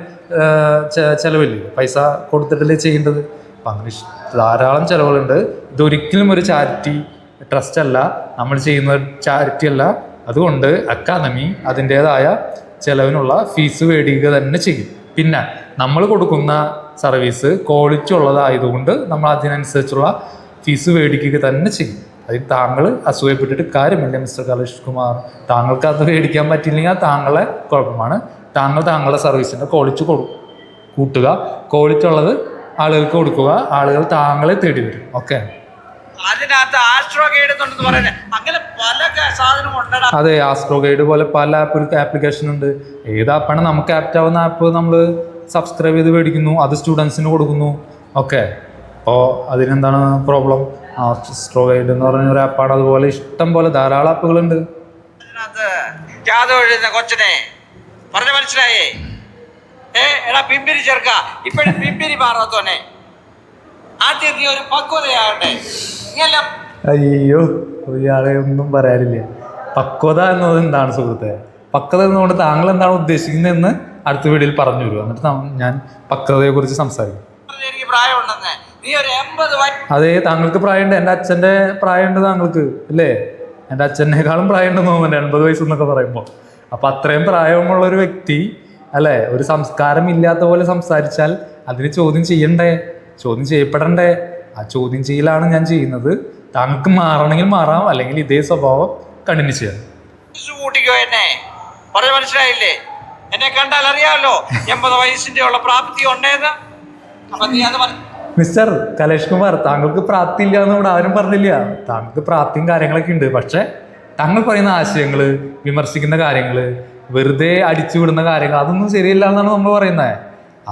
ചിലവില്ലേ? പൈസ കൊടുത്തിട്ടല്ലേ ചെയ്യേണ്ടത്. അപ്പം അങ്ങനെ ധാരാളം ചിലവുകളുണ്ട്. ഇതൊരിക്കലും ഒരു ചാരിറ്റി ട്രസ്റ്റ് അല്ല, നമ്മൾ ചെയ്യുന്ന ചാരിറ്റി അല്ല. അതുകൊണ്ട് അക്കാദമി അതിൻ്റേതായ ചിലവിനുള്ള ഫീസ് മേടിക്കുക തന്നെ ചെയ്യും. പിന്നെ നമ്മൾ കൊടുക്കുന്ന സർവീസ് ക്വാളിറ്റി ഉള്ളതായതുകൊണ്ട് നമ്മൾ അതിനനുസരിച്ചുള്ള ഫീസ് മേടിക്കുക തന്നെ ചെയ്യും. അതിൽ താങ്കൾ അസൂയപ്പെട്ടിട്ട് കാര്യമില്ല മിസ്റ്റർ കലേഷ് കുമാർ. താങ്കൾക്ക് അത് മേടിക്കാൻ പറ്റില്ലെങ്കിൽ താങ്കളെ കുഴപ്പമാണ്. താങ്കളുടെ സർവീസിൻ്റെ ക്വാളിറ്റി കൂട്ടുക, ക്വാളിറ്റി ഉള്ളത് ആളുകൾക്ക് കൊടുക്കുക, ആളുകൾ താങ്കളെ തേടി വരും. ഓക്കെ, അതിനകത്ത് ആസ്ട്രോ ഗൈഡ് എന്നുണ്ടെന്ന് പറയുന്നത് അങ്ങനെ പല സാധനവും ഉണ്ടടാ. അതെ, ആസ്ട്രോ ഗൈഡ് പോലെ പല ആപ്ലിക്കേഷൻ ഉണ്ട്. ഏത് ആപ്പാണ് നമുക്ക് ആപ്റ്റ് ആവുന്ന ആപ്പ് നമ്മൾ സബ്സ്ക്രൈബ് ചെയ്ത് മേടിക്കുന്നു, അത് സ്റ്റുഡൻസിന് കൊടുക്കുന്നു. ഓക്കെ, അപ്പോൾ അതിനെന്താണ് പ്രോബ്ലം? ആസ്ട്രോ ഗൈഡ് എന്ന് പറഞ്ഞ ഒരു ആപ്പാണ്. അതുപോലെ ഇഷ്ടം പോലെ ധാരാളം ആപ്പുകളുണ്ട്. കൊച്ചനെ പറഞ്ഞ മനസ്സിലായേ? എടാ പിമ്പിരി ചേർക്ക, ഇപ്പഴും പിമ്പിരി മാറാത്തോനെ. ആദ്യം നീ ഒരു പക്വതയാകട്ടെ. അയ്യോ, ഇയാളെ ഒന്നും പറയാനില്ല. പക്വത എന്നത് എന്താണ് സുഹൃത്തെ? പക്വത എന്നുകൊണ്ട് താങ്കൾ എന്താണ് ഉദ്ദേശിക്കുന്നതെന്ന് അടുത്ത വീഡിയോയിൽ പറഞ്ഞു തരും. എന്നിട്ട് ഞാൻ പക്വതയെ കുറിച്ച് സംസാരിക്കും. എനിക്ക് പ്രായമുണ്ടെന്ന് നീ ഒരു 80 അതെ, താങ്കൾക്ക് പ്രായമുണ്ട്. എൻ്റെ അച്ഛൻ്റെ പ്രായമുണ്ട് താങ്കൾക്ക് അല്ലേ? എൻ്റെ അച്ഛനേക്കാളും പ്രായമുണ്ടെന്ന് തോന്നുന്നുണ്ട് 80 വയസ്സെന്നൊക്കെ പറയുമ്പോൾ. അപ്പം അത്രയും പ്രായമുള്ള ഒരു വ്യക്തി അല്ലേ, ഒരു സംസ്കാരം ഇല്ലാത്ത പോലെ സംസാരിച്ചാൽ അതിന് ചോദ്യം ചെയ്യണ്ടേ? ചോദ്യം ചെയ്യപ്പെടണ്ടേ? ആ ചോദ്യം ചെയ്യലാണ് ഞാൻ ചെയ്യുന്നത്. താങ്കൾക്ക് മാറണമെങ്കിൽ മാറാം, അല്ലെങ്കിൽ ഇതേ സ്വഭാവം കണ്ടിന്യൂ ചെയ്യാം. കൂട്ടിക്കോ എന്നെ. പറഞ്ഞ മനസ്സിലായില്ലേ? എന്നെ കണ്ടാൽ അറിയാമല്ലോ 80 വയസ്സിന്റെ ഉള്ള പ്രാപ്തി ഉണ്ടേന്ന്. അപ്പൊ നീ അത് മിസ്റ്റർ കലേഷ് കുമാർ, താങ്കൾക്ക് പ്രാപ്തി ഇല്ല എന്ന് ഇവിടെ ആരും പറഞ്ഞില്ല. താങ്കൾക്ക് പ്രാപ്തിയും കാര്യങ്ങളൊക്കെ ഉണ്ട്. പക്ഷെ താങ്കൾ പറയുന്ന ആശയങ്ങൾ, വിമർശിക്കുന്ന കാര്യങ്ങൾ, വെറുതെ അടിച്ചുവിടുന്ന കാര്യങ്ങൾ, അതൊന്നും ശരിയല്ല എന്നാണ് നമ്മൾ പറയുന്നത്.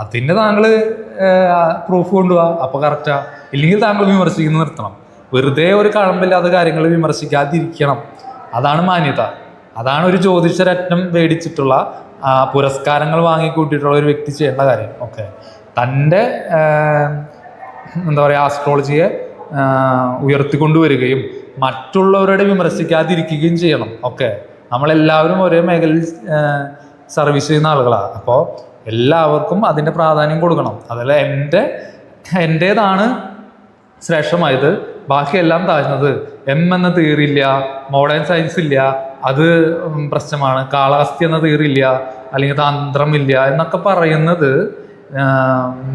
അതിൻ്റെ താങ്കൾ പ്രൂഫ് കൊണ്ടുപോവാ, അപ്പോൾ കറക്റ്റാ. ഇല്ലെങ്കിൽ താങ്കൾ വിമർശിക്കുന്നത് നിർത്തണം. വെറുതെ ഒരു കഴമ്പില്ലാത്ത കാര്യങ്ങൾ വിമർശിക്കാതിരിക്കണം. അതാണ് മാന്യത. അതാണ് ഒരു ജ്യോതിഷരത്നം മേടിച്ചിട്ടുള്ള പുരസ്കാരങ്ങൾ വാങ്ങിക്കൂട്ടിയിട്ടുള്ള ഒരു വ്യക്തി ചെയ്യേണ്ട കാര്യം. ഓക്കെ, തൻ്റെ എന്താ പറയുക, ആസ്ട്രോളജിയെ ഉയർത്തിക്കൊണ്ടുവരികയും മറ്റുള്ളവരുടെ വിമർശിക്കാതിരിക്കുകയും ചെയ്യണം. ഓക്കെ, നമ്മളെല്ലാവരും ഒരേ മേഖലയിൽ സർവീസ് ചെയ്യുന്ന ആളുകളാണ്. അപ്പോൾ എല്ലാവർക്കും അതിൻ്റെ പ്രാധാന്യം കൊടുക്കണം. അതല്ല എൻ്റേതാണ് ശ്രേഷ്ഠമായത്, ബാക്കിയെല്ലാം താഴ്ന്നത്. എന്ന തിയറി ഇല്ല, മോഡേൺ സയൻസ് ഇല്ല, അത് പ്രശ്നമാണ്, കാളഹസ്തി എന്ന തിയറി ഇല്ല, അല്ലെങ്കിൽ തന്ത്രമില്ല എന്നൊക്കെ പറയുന്നത്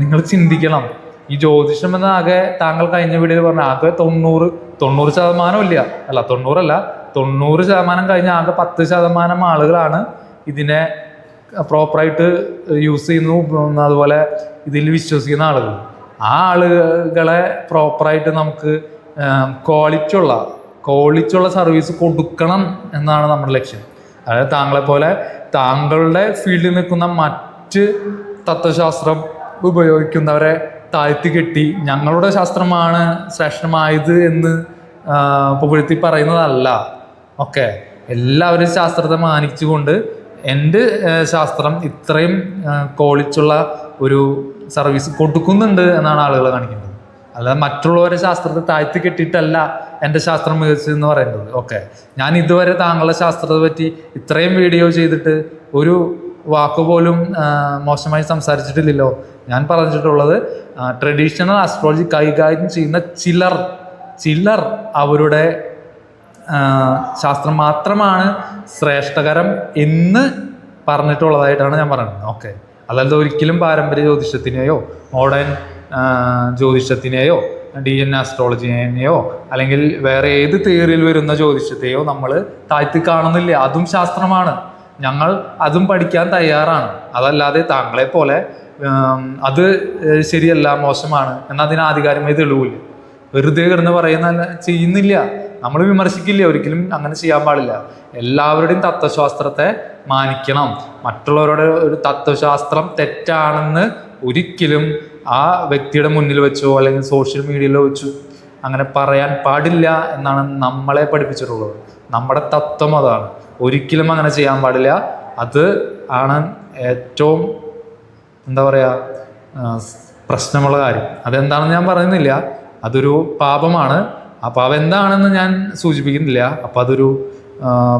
നിങ്ങൾ ചിന്തിക്കണം. ഈ ജ്യോതിഷം എന്ന ആകെ താങ്കൾ കഴിഞ്ഞ വീഡിയോയിൽ പറഞ്ഞ ആകെ 90% ഇല്ല, അല്ല 90% കഴിഞ്ഞ ആകെ 10% ആളുകളാണ് ഇതിനെ പ്രോപ്പറായിട്ട് യൂസ് ചെയ്യുന്നു. അതുപോലെ ഇതിൽ വിശ്വസിക്കുന്ന ആളുകൾ, ആ ആളുകളെ പ്രോപ്പറായിട്ട് നമുക്ക് ക്വാളിറ്റി ഉള്ള സർവീസ് കൊടുക്കണം എന്നാണ് നമ്മുടെ ലക്ഷ്യം. അതായത് താങ്കളെപ്പോലെ താങ്കളുടെ ഫീൽഡിൽ നിൽക്കുന്ന മറ്റ് തത്വശാസ്ത്രം ഉപയോഗിക്കുന്നവരെ താഴ്ത്തി കെട്ടി ഞങ്ങളുടെ ശാസ്ത്രമാണ് ശ്രേഷ്ഠമായത് എന്ന് പുകഴ്ത്തി പറയുന്നതല്ല. ഓക്കെ, എല്ലാവരും ശാസ്ത്രത്തെ മാനിച്ചുകൊണ്ട് എൻ്റെ ശാസ്ത്രം ഇത്രയും ക്വാളിറ്റിയുള്ള ഒരു സർവീസ് കൊടുക്കുന്നുണ്ട് എന്നാണ് ആളുകൾ കാണിക്കുന്നത്. അല്ലാതെ മറ്റുള്ളവരുടെ ശാസ്ത്രത്തെ താഴ്ത്തി കെട്ടിയിട്ടല്ല എൻ്റെ ശാസ്ത്രം മികച്ചതെന്ന് പറയുന്നത്. ഓക്കെ, ഞാൻ ഇതുവരെ താങ്കളുടെ ശാസ്ത്രത്തെ പറ്റി ഇത്രയും വീഡിയോ ചെയ്തിട്ട് ഒരു വാക്കുപോലും മോശമായി സംസാരിച്ചിട്ടില്ലല്ലോ. ഞാൻ പറഞ്ഞിട്ടുള്ളത് ട്രഡീഷണൽ ആസ്ട്രോളജി കൈകാര്യം ചെയ്യുന്ന ചിലർ അവരുടെ ശാസ്ത്രം മാത്രമാണ് ശ്രേഷ്ഠകരം എന്ന് പറഞ്ഞിട്ടുള്ളതായിട്ടാണ് ഞാൻ പറയുന്നത്. ഓക്കെ, അല്ലാതെ ഒരിക്കലും പാരമ്പര്യ ജ്യോതിഷത്തിനെയോ മോഡേൺ ജ്യോതിഷത്തിനെയോ DNA ആസ്ട്രോളജിനെയോ അല്ലെങ്കിൽ വേറെ ഏത് തിയറിയിൽ വരുന്ന ജ്യോതിഷത്തെയോ നമ്മൾ താഴ്ത്തി കാണുന്നില്ല. അതും ശാസ്ത്രമാണ്, ഞങ്ങൾ അതും പഠിക്കാൻ തയ്യാറാണ്. അതല്ലാതെ താങ്കളെ പോലെ അത് ശരിയല്ല, മോശമാണ് എന്നാൽ അതിന് ആധികാരികമായി തെളിവില്ല. വെറുതെ കിടന്ന് പറയുന്ന ചെയ്യുന്നില്ല, നമ്മൾ വിമർശിക്കില്ല, ഒരിക്കലും അങ്ങനെ ചെയ്യാൻ പാടില്ല. എല്ലാവരുടെയും തത്വശാസ്ത്രത്തെ മാനിക്കണം. മറ്റുള്ളവരുടെ ഒരു തത്വശാസ്ത്രം തെറ്റാണെന്ന് ഒരിക്കലും ആ വ്യക്തിയുടെ മുന്നിൽ വെച്ചോ അല്ലെങ്കിൽ സോഷ്യൽ മീഡിയയിലോ വെച്ചോ അങ്ങനെ പറയാൻ പാടില്ല എന്നാണ് നമ്മളെ പഠിപ്പിച്ചിട്ടുള്ളത്. നമ്മുടെ തത്വം അതാണ്. ഒരിക്കലും അങ്ങനെ ചെയ്യാൻ പാടില്ല. അത് ആണ് ഏറ്റവും എന്താ പറയുക പ്രശ്നമുള്ള കാര്യം. അതെന്താണെന്ന് ഞാൻ പറയുന്നില്ല, അതൊരു പാപമാണ്. ആ പാപം എന്താണെന്ന് ഞാൻ സൂചിപ്പിക്കുന്നില്ല. അപ്പം അതൊരു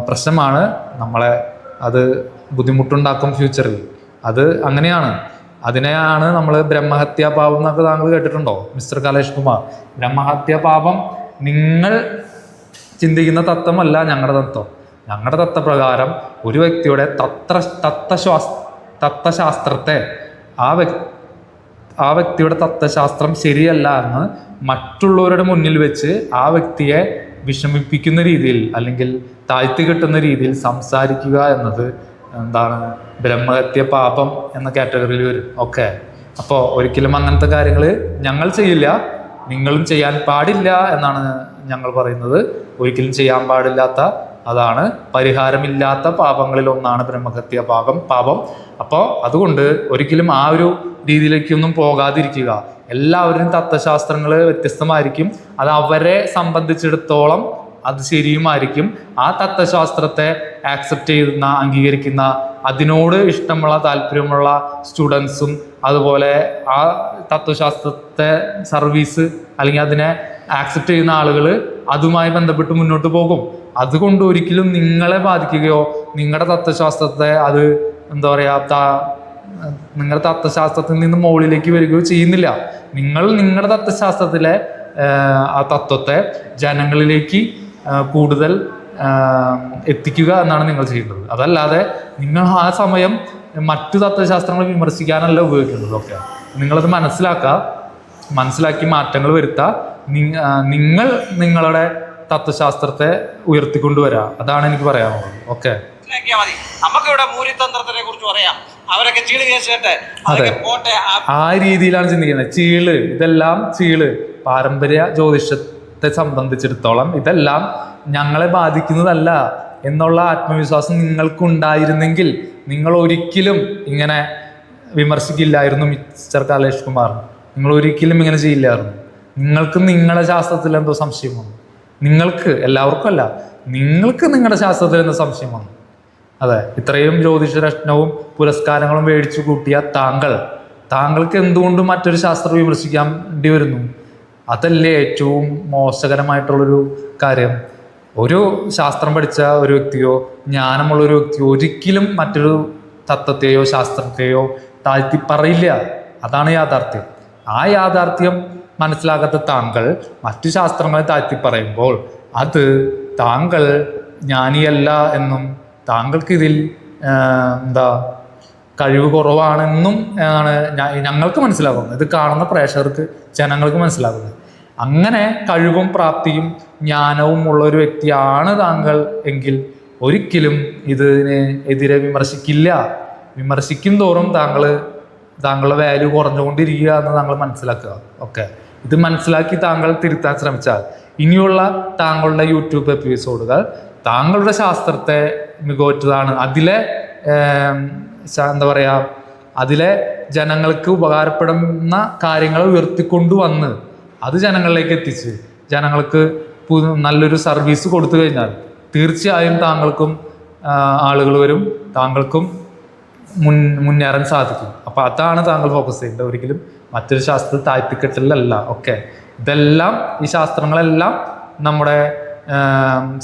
പ്രശ്നമാണ്, നമ്മളെ അത് ബുദ്ധിമുട്ടുണ്ടാക്കും ഫ്യൂച്ചറിൽ. അത് അങ്ങനെയാണ്. അതിനെയാണ് നമ്മൾ ബ്രഹ്മഹത്യാ പാപം എന്നൊക്കെ താങ്കൾ കേട്ടിട്ടുണ്ടോ മിസ്റ്റർ കലേഷ് കുമാർ? ബ്രഹ്മഹത്യാ പാപം നിങ്ങൾ ചിന്തിക്കുന്ന തത്വമല്ല ഞങ്ങളുടെ തത്വം. ഞങ്ങളുടെ തത്വപ്രകാരം ഒരു വ്യക്തിയുടെ തത്വശാസ്ത്രത്തെ ആ വ്യക്തിയുടെ തത്വശാസ്ത്രം ശരിയല്ല എന്ന് മറ്റുള്ളവരുടെ മുന്നിൽ വെച്ച് ആ വ്യക്തിയെ വിഷമിപ്പിക്കുന്ന രീതിയിൽ അല്ലെങ്കിൽ താഴ്ത്തി കെട്ടുന്ന രീതിയിൽ സംസാരിക്കുക എന്നത് എന്താണ് ബ്രഹ്മഹത്യ പാപം എന്ന കാറ്റഗറിയിൽ വരും. ഓക്കെ, അപ്പോൾ ഒരിക്കലും അങ്ങനത്തെ കാര്യങ്ങൾ ഞങ്ങൾ ചെയ്യില്ല, നിങ്ങളും ചെയ്യാൻ പാടില്ല എന്നാണ് ഞങ്ങൾ പറയുന്നത്. ഒരിക്കലും ചെയ്യാൻ പാടില്ലാത്ത, അതാണ് പരിഹാരമില്ലാത്ത പാപങ്ങളിൽ ഒന്നാണ് ബ്രഹ്മഹത്യ പാപം. അപ്പോൾ അതുകൊണ്ട് ഒരിക്കലും ആ ഒരു രീതിയിലേക്കൊന്നും പോകാതിരിക്കുക. എല്ലാവരുടെയും തത്വശാസ്ത്രങ്ങൾ വ്യത്യസ്തമായിരിക്കും. അത് അവരെ സംബന്ധിച്ചിടത്തോളം അത് ശരിയുമായിരിക്കും. ആ തത്വശാസ്ത്രത്തെ ആക്സെപ്റ്റ് ചെയ്യുന്ന, അംഗീകരിക്കുന്ന, അതിനോട് ഇഷ്ടമുള്ള താല്പര്യമുള്ള സ്റ്റുഡൻസും അതുപോലെ ആ തത്വശാസ്ത്രത്തെ സർവീസ് അല്ലെങ്കിൽ അതിനെ ആക്സെപ്റ്റ് ചെയ്യുന്ന ആളുകൾ അതുമായി ബന്ധപ്പെട്ട് മുന്നോട്ട് പോകും. അതുകൊണ്ട് ഒരിക്കലും നിങ്ങളെ ബാധിക്കുകയോ നിങ്ങളുടെ തത്വശാസ്ത്രത്തെ അത് എന്താ പറയുക നിങ്ങളുടെ തത്വശാസ്ത്രത്തിൽ നിന്ന് മുകളിലേക്ക് വരികയോ ചെയ്യുന്നില്ല. നിങ്ങൾ നിങ്ങളുടെ തത്വശാസ്ത്രത്തിലെ ആ തത്വത്തെ ജനങ്ങളിലേക്ക് കൂടുതൽ എത്തിക്കുക എന്നാണ് നിങ്ങൾ ചെയ്യേണ്ടത്. അതല്ലാതെ നിങ്ങൾ ആ സമയം മറ്റു തത്വശാസ്ത്രങ്ങൾ വിമർശിക്കാനല്ല ഉപയോഗിക്കുന്നത്. ഓക്കെ, നിങ്ങളത് മനസ്സിലാക്കി മാറ്റങ്ങൾ വരുത്തുക. നിങ്ങൾ നിങ്ങളുടെ തത്വശാസ്ത്രത്തെ ഉയർത്തിക്കൊണ്ടുവരാ. അതാണ് എനിക്ക് പറയാനുള്ളത്. ഓക്കെ, നമുക്കിവിടെ മൂരിതന്ത്രത്തിനെ കുറിച്ച് പറയാം. അവരൊക്കെ ചീള് കേസ് കേട്ടെ അതൊക്കെ പോട്ടെ. ആ രീതിയിലാണ് ചിന്തിക്കുന്നത്. ഇതെല്ലാം പാരമ്പര്യ ജ്യോതിഷത്തെ സംബന്ധിച്ചിടത്തോളം ഇതെല്ലാം ഞങ്ങളെ ബാധിക്കുന്നതല്ല എന്നുള്ള ആത്മവിശ്വാസം നിങ്ങൾക്കുണ്ടായിരുന്നെങ്കിൽ നിങ്ങൾ ഒരിക്കലും ഇങ്ങനെ വിമർശിക്കില്ലായിരുന്നു മിസ്റ്റർ കലേഷ് കുമാർ. നിങ്ങൾ ഒരിക്കലും ഇങ്ങനെ ചെയ്യില്ലായിരുന്നു. നിങ്ങൾക്ക് നിങ്ങളുടെ ശാസ്ത്രത്തിൽ എന്തോ സംശയം വന്നു. നിങ്ങൾക്ക്, എല്ലാവർക്കും അല്ല, നിങ്ങൾക്ക് നിങ്ങളുടെ ശാസ്ത്രത്തിൽ എന്തോ സംശയം വന്നു. അതെ, ഇത്രയും ജ്യോതിഷരത്നവും പുരസ്കാരങ്ങളും മേടിച്ചു കൂട്ടിയ താങ്കൾക്ക് എന്തുകൊണ്ടും മറ്റൊരു ശാസ്ത്രം വിമർശിക്കേണ്ടി വരുന്നു? അതല്ലേ ഏറ്റവും മോശകരമായിട്ടുള്ളൊരു കാര്യം. ഒരു ശാസ്ത്രം പഠിച്ച ഒരു വ്യക്തിയോ ജ്ഞാനമുള്ള ഒരു വ്യക്തിയോ ഒരിക്കലും മറ്റൊരു തത്വത്തെയോ ശാസ്ത്രത്തെയോ താഴ്ത്തി പറയില്ല. അതാണ് യാഥാർത്ഥ്യം. ആ യാഥാർത്ഥ്യം മനസ്സിലാക്കാത്ത താങ്കൾ മറ്റു ശാസ്ത്രങ്ങളെ താഴ്ത്തി പറയുമ്പോൾ അത് താങ്കൾ ജ്ഞാനിയല്ല എന്നും താങ്കൾക്ക് ഇതിൽ കഴിവ് കുറവാണെന്നും ആണ് ഞങ്ങൾക്ക് മനസ്സിലാകുന്നത്. ഇത് കാണുന്ന പ്രേക്ഷകർക്ക്, ജനങ്ങൾക്ക് മനസ്സിലാകുന്നത്. അങ്ങനെ കഴിവും പ്രാപ്തിയും ജ്ഞാനവും ഉള്ള ഒരു വ്യക്തിയാണ് താങ്കൾ എങ്കിൽ ഒരിക്കലും ഇതിന് എതിരെ വിമർശിക്കില്ല. വിമർശിക്കും തോറും താങ്കളുടെ വാല്യൂ കുറഞ്ഞുകൊണ്ടിരിക്കുക എന്ന് താങ്കൾ മനസ്സിലാക്കുക. ഓക്കെ, ഇത് മനസ്സിലാക്കി താങ്കൾ തിരുത്താൻ ശ്രമിച്ചാൽ ഇനിയുള്ള താങ്കളുടെ യൂട്യൂബ് എപ്പിസോഡുകൾ താങ്കളുടെ ശാസ്ത്രത്തെ മികവുറ്റതാണ്, അതിലെ ജനങ്ങൾക്ക് ഉപകാരപ്പെടുന്ന കാര്യങ്ങൾ ഉയർത്തിക്കൊണ്ടുവന്ന് അത് ജനങ്ങളിലേക്ക് എത്തിച്ച് ജനങ്ങൾക്ക് നല്ലൊരു സർവീസ് കൊടുത്തു കഴിഞ്ഞാൽ തീർച്ചയായും താങ്കൾക്കും ആളുകൾ വരും, താങ്കൾക്കും മുന്നേറാൻ സാധിക്കും. അപ്പോൾ അതാണ് താങ്കൾ ഫോക്കസ് ചെയ്യേണ്ടത്. ഒരിക്കലും മറ്റൊരു ശാസ്ത്രത്തിൽ താഴ്ത്തിക്കെട്ടലല്ല. ഓക്കെ, ഇതെല്ലാം ഈ ശാസ്ത്രങ്ങളെല്ലാം നമ്മുടെ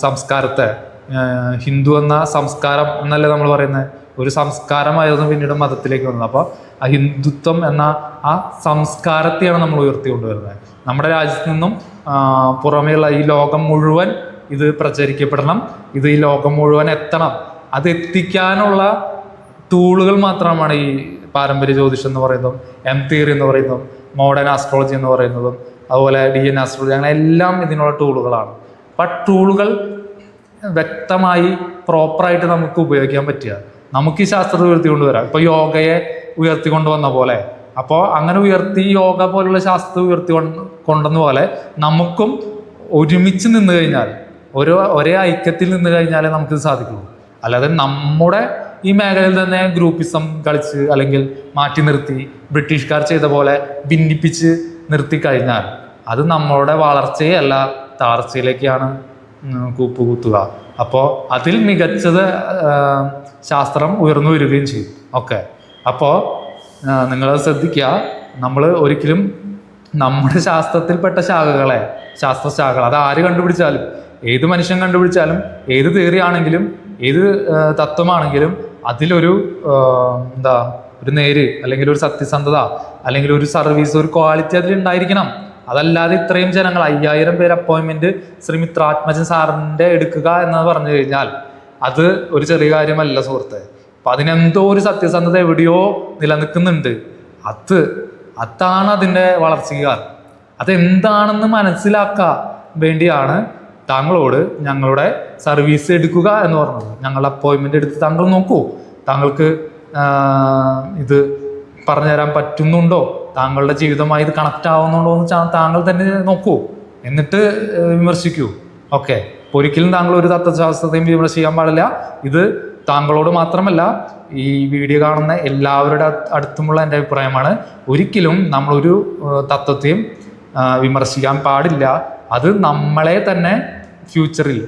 സംസ്കാരത്തെ, ഹിന്ദു എന്ന സംസ്കാരം എന്നല്ലേ നമ്മൾ പറയുന്നത്, ഒരു സംസ്കാരമായിരുന്നു പിന്നീട് മതത്തിലേക്ക് വന്നത്. അപ്പോൾ ആ ഹിന്ദുത്വം എന്ന ആ സംസ്കാരത്തെയാണ് നമ്മൾ ഉയർത്തിക്കൊണ്ടുവരുന്നത്. നമ്മുടെ രാജ്യത്ത് നിന്നും പുറമേയുള്ള ഈ ലോകം മുഴുവൻ ഇത് പ്രചരിക്കപ്പെടണം, ഇത് ഈ ലോകം മുഴുവൻ എത്തണം. അത് എത്തിക്കാനുള്ള ടൂളുകൾ മാത്രമാണ് ഈ പാരമ്പര്യ ജ്യോതിഷം എന്ന് പറയുന്നതും എം തിയറി എന്ന് പറയുന്നതും മോഡേൺ ആസ്ട്രോളജി എന്ന് പറയുന്നതും അതുപോലെ DNA ആസ്ട്രോളജി, അങ്ങനെ എല്ലാം ഇതിനുള്ള ടൂളുകളാണ്. അപ്പം ആ ടൂളുകൾ വ്യക്തമായി പ്രോപ്പറായിട്ട് നമുക്ക് ഉപയോഗിക്കാൻ പറ്റുക, നമുക്ക് ഈ ശാസ്ത്രത്തെ ഉയർത്തിക്കൊണ്ട് വരാം. ഇപ്പോൾ യോഗയെ ഉയർത്തിക്കൊണ്ടുവന്ന പോലെ. അപ്പോൾ അങ്ങനെ ഉയർത്തി യോഗ പോലുള്ള ശാസ്ത്രം കൊണ്ടുവന്ന പോലെ നമുക്കും ഒരുമിച്ച് നിന്ന് കഴിഞ്ഞാൽ, ഒരേ ഐക്യത്തിൽ നിന്ന് കഴിഞ്ഞാലേ നമുക്കിത് സാധിക്കുള്ളൂ. അല്ലാതെ നമ്മുടെ ഈ മേഖലയിൽ തന്നെ ഗ്രൂപ്പിസം കളിച്ച് അല്ലെങ്കിൽ മാറ്റി നിർത്തി ബ്രിട്ടീഷുകാർ ചെയ്ത പോലെ ഭിന്നിപ്പിച്ച് നിർത്തി കഴിഞ്ഞാൽ അത് നമ്മളുടെ വളർച്ചയെ അല്ല തളർച്ചയിലേക്കാണ് കൂപ്പുകുത്തുക. അപ്പോൾ അതിൽ മികച്ചത് ശാസ്ത്രം ഉയർന്നു വരികയും ചെയ്യും. ഓക്കെ, അപ്പോൾ നിങ്ങൾ ശ്രദ്ധിക്കുക, നമ്മൾ ഒരിക്കലും നമ്മുടെ ശാസ്ത്രത്തിൽപ്പെട്ട ശാസ്ത്രശാഖകൾ അത് ആര് കണ്ടുപിടിച്ചാലും, ഏത് മനുഷ്യൻ കണ്ടുപിടിച്ചാലും, ഏത് തിയറി ആണെങ്കിലും, ഏത് തത്വമാണെങ്കിലും അതിലൊരു ഒരു നേര് അല്ലെങ്കിൽ ഒരു സത്യസന്ധത അല്ലെങ്കിൽ ഒരു സർവീസ്, ഒരു ക്വാളിറ്റി അതിലുണ്ടായിരിക്കണം. അതല്ലാതെ ഇത്രയും ജനങ്ങൾ 5000 പേര് അപ്പോയിൻമെന്റ് ശ്രീ മിത്രാത്മജൻ സാറിൻ്റെ എടുക്കുക എന്ന് പറഞ്ഞു കഴിഞ്ഞാൽ അത് ഒരു ചെറിയ കാര്യമല്ല സുഹൃത്തെ. അപ്പം അതിനെന്തോ ഒരു സത്യസന്ധത എവിടെയോ നിലനിൽക്കുന്നുണ്ട്. അതാണ് അതിൻ്റെ വളർച്ചയ്ക്ക് കാരണം. അതെന്താണെന്ന് മനസ്സിലാക്കാൻ വേണ്ടിയാണ് താങ്കളോട് ഞങ്ങളുടെ സർവീസ് എടുക്കുക എന്ന് പറഞ്ഞത്. ഞങ്ങളുടെ അപ്പോയിൻമെൻ്റ് എടുത്ത് താങ്കൾ നോക്കൂ, താങ്കൾക്ക് ഇത് പറഞ്ഞുതരാൻ പറ്റുന്നുണ്ടോ, താങ്കളുടെ ജീവിതമായി ഇത് കണക്റ്റ് ആവുന്നുണ്ടോ എന്ന് താങ്കൾ തന്നെ നോക്കൂ, എന്നിട്ട് വിമർശിക്കൂ. ഓക്കെ, ഒരിക്കലും താങ്കൾ ഒരു തത്വശാസ്ത്രത്തെയും വിമർശിക്കാൻ പാടില്ല. ഇത് താങ്കളോട് മാത്രമല്ല, ഈ വീഡിയോ കാണുന്ന എല്ലാവരുടെ അടുത്തുമുള്ള എൻ്റെ അഭിപ്രായമാണ്. ഒരിക്കലും നമ്മളൊരു തത്വത്തെയും വിമർശിക്കാൻ പാടില്ല. അത് നമ്മളെ തന്നെ ഫ്യൂച്ചറിൽ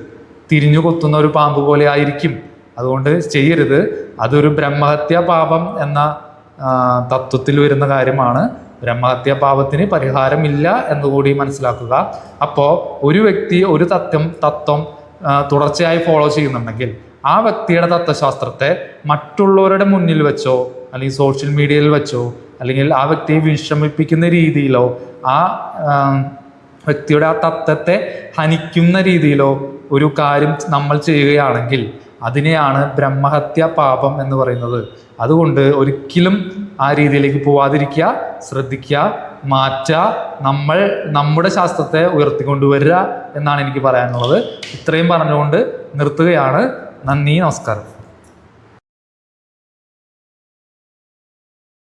തിരിഞ്ഞു കൊത്തുന്ന ഒരു പാമ്പ് പോലെ ആയിരിക്കും. അതുകൊണ്ട് ചെയ്യരുത്. അതൊരു ബ്രഹ്മഹത്യാ പാപം എന്ന തത്വത്തിൽ വരുന്ന കാര്യമാണ്. ബ്രഹ്മഹത്യാ പാപത്തിന് പരിഹാരമില്ല എന്നുകൂടി മനസ്സിലാക്കുക. അപ്പോൾ ഒരു വ്യക്തി ഒരു തത്വം തുടർച്ചയായി ഫോളോ ചെയ്യുന്നുണ്ടെങ്കിൽ ആ വ്യക്തിയുടെ തത്വശാസ്ത്രത്തെ മറ്റുള്ളവരുടെ മുന്നിൽ വെച്ചോ അല്ലെങ്കിൽ സോഷ്യൽ മീഡിയയിൽ വെച്ചോ അല്ലെങ്കിൽ ആ വ്യക്തിയെ വിഷമിപ്പിക്കുന്ന രീതിയിലോ ആ വ്യക്തിയുടെ ആ തത്വത്തെ ഹനിക്കുന്ന രീതിയിലോ ഒരു കാര്യം നമ്മൾ ചെയ്യുകയാണെങ്കിൽ അതിനെയാണ് ബ്രഹ്മഹത്യാ പാപം എന്ന് പറയുന്നത്. അതുകൊണ്ട് ഒരിക്കലും ആ രീതിയിലേക്ക് പോവാതിരിക്കുക, ശ്രദ്ധിക്കുക, മാറ്റുക, നമ്മുടെ ശാസ്ത്രത്തെ ഉയർത്തിക്കൊണ്ടുവരിക എന്നാണ് എനിക്ക് പറയാനുള്ളത്. ഇത്രയും പറഞ്ഞുകൊണ്ട് നിർത്തുകയാണ്. നന്ദി, നമസ്കാരം.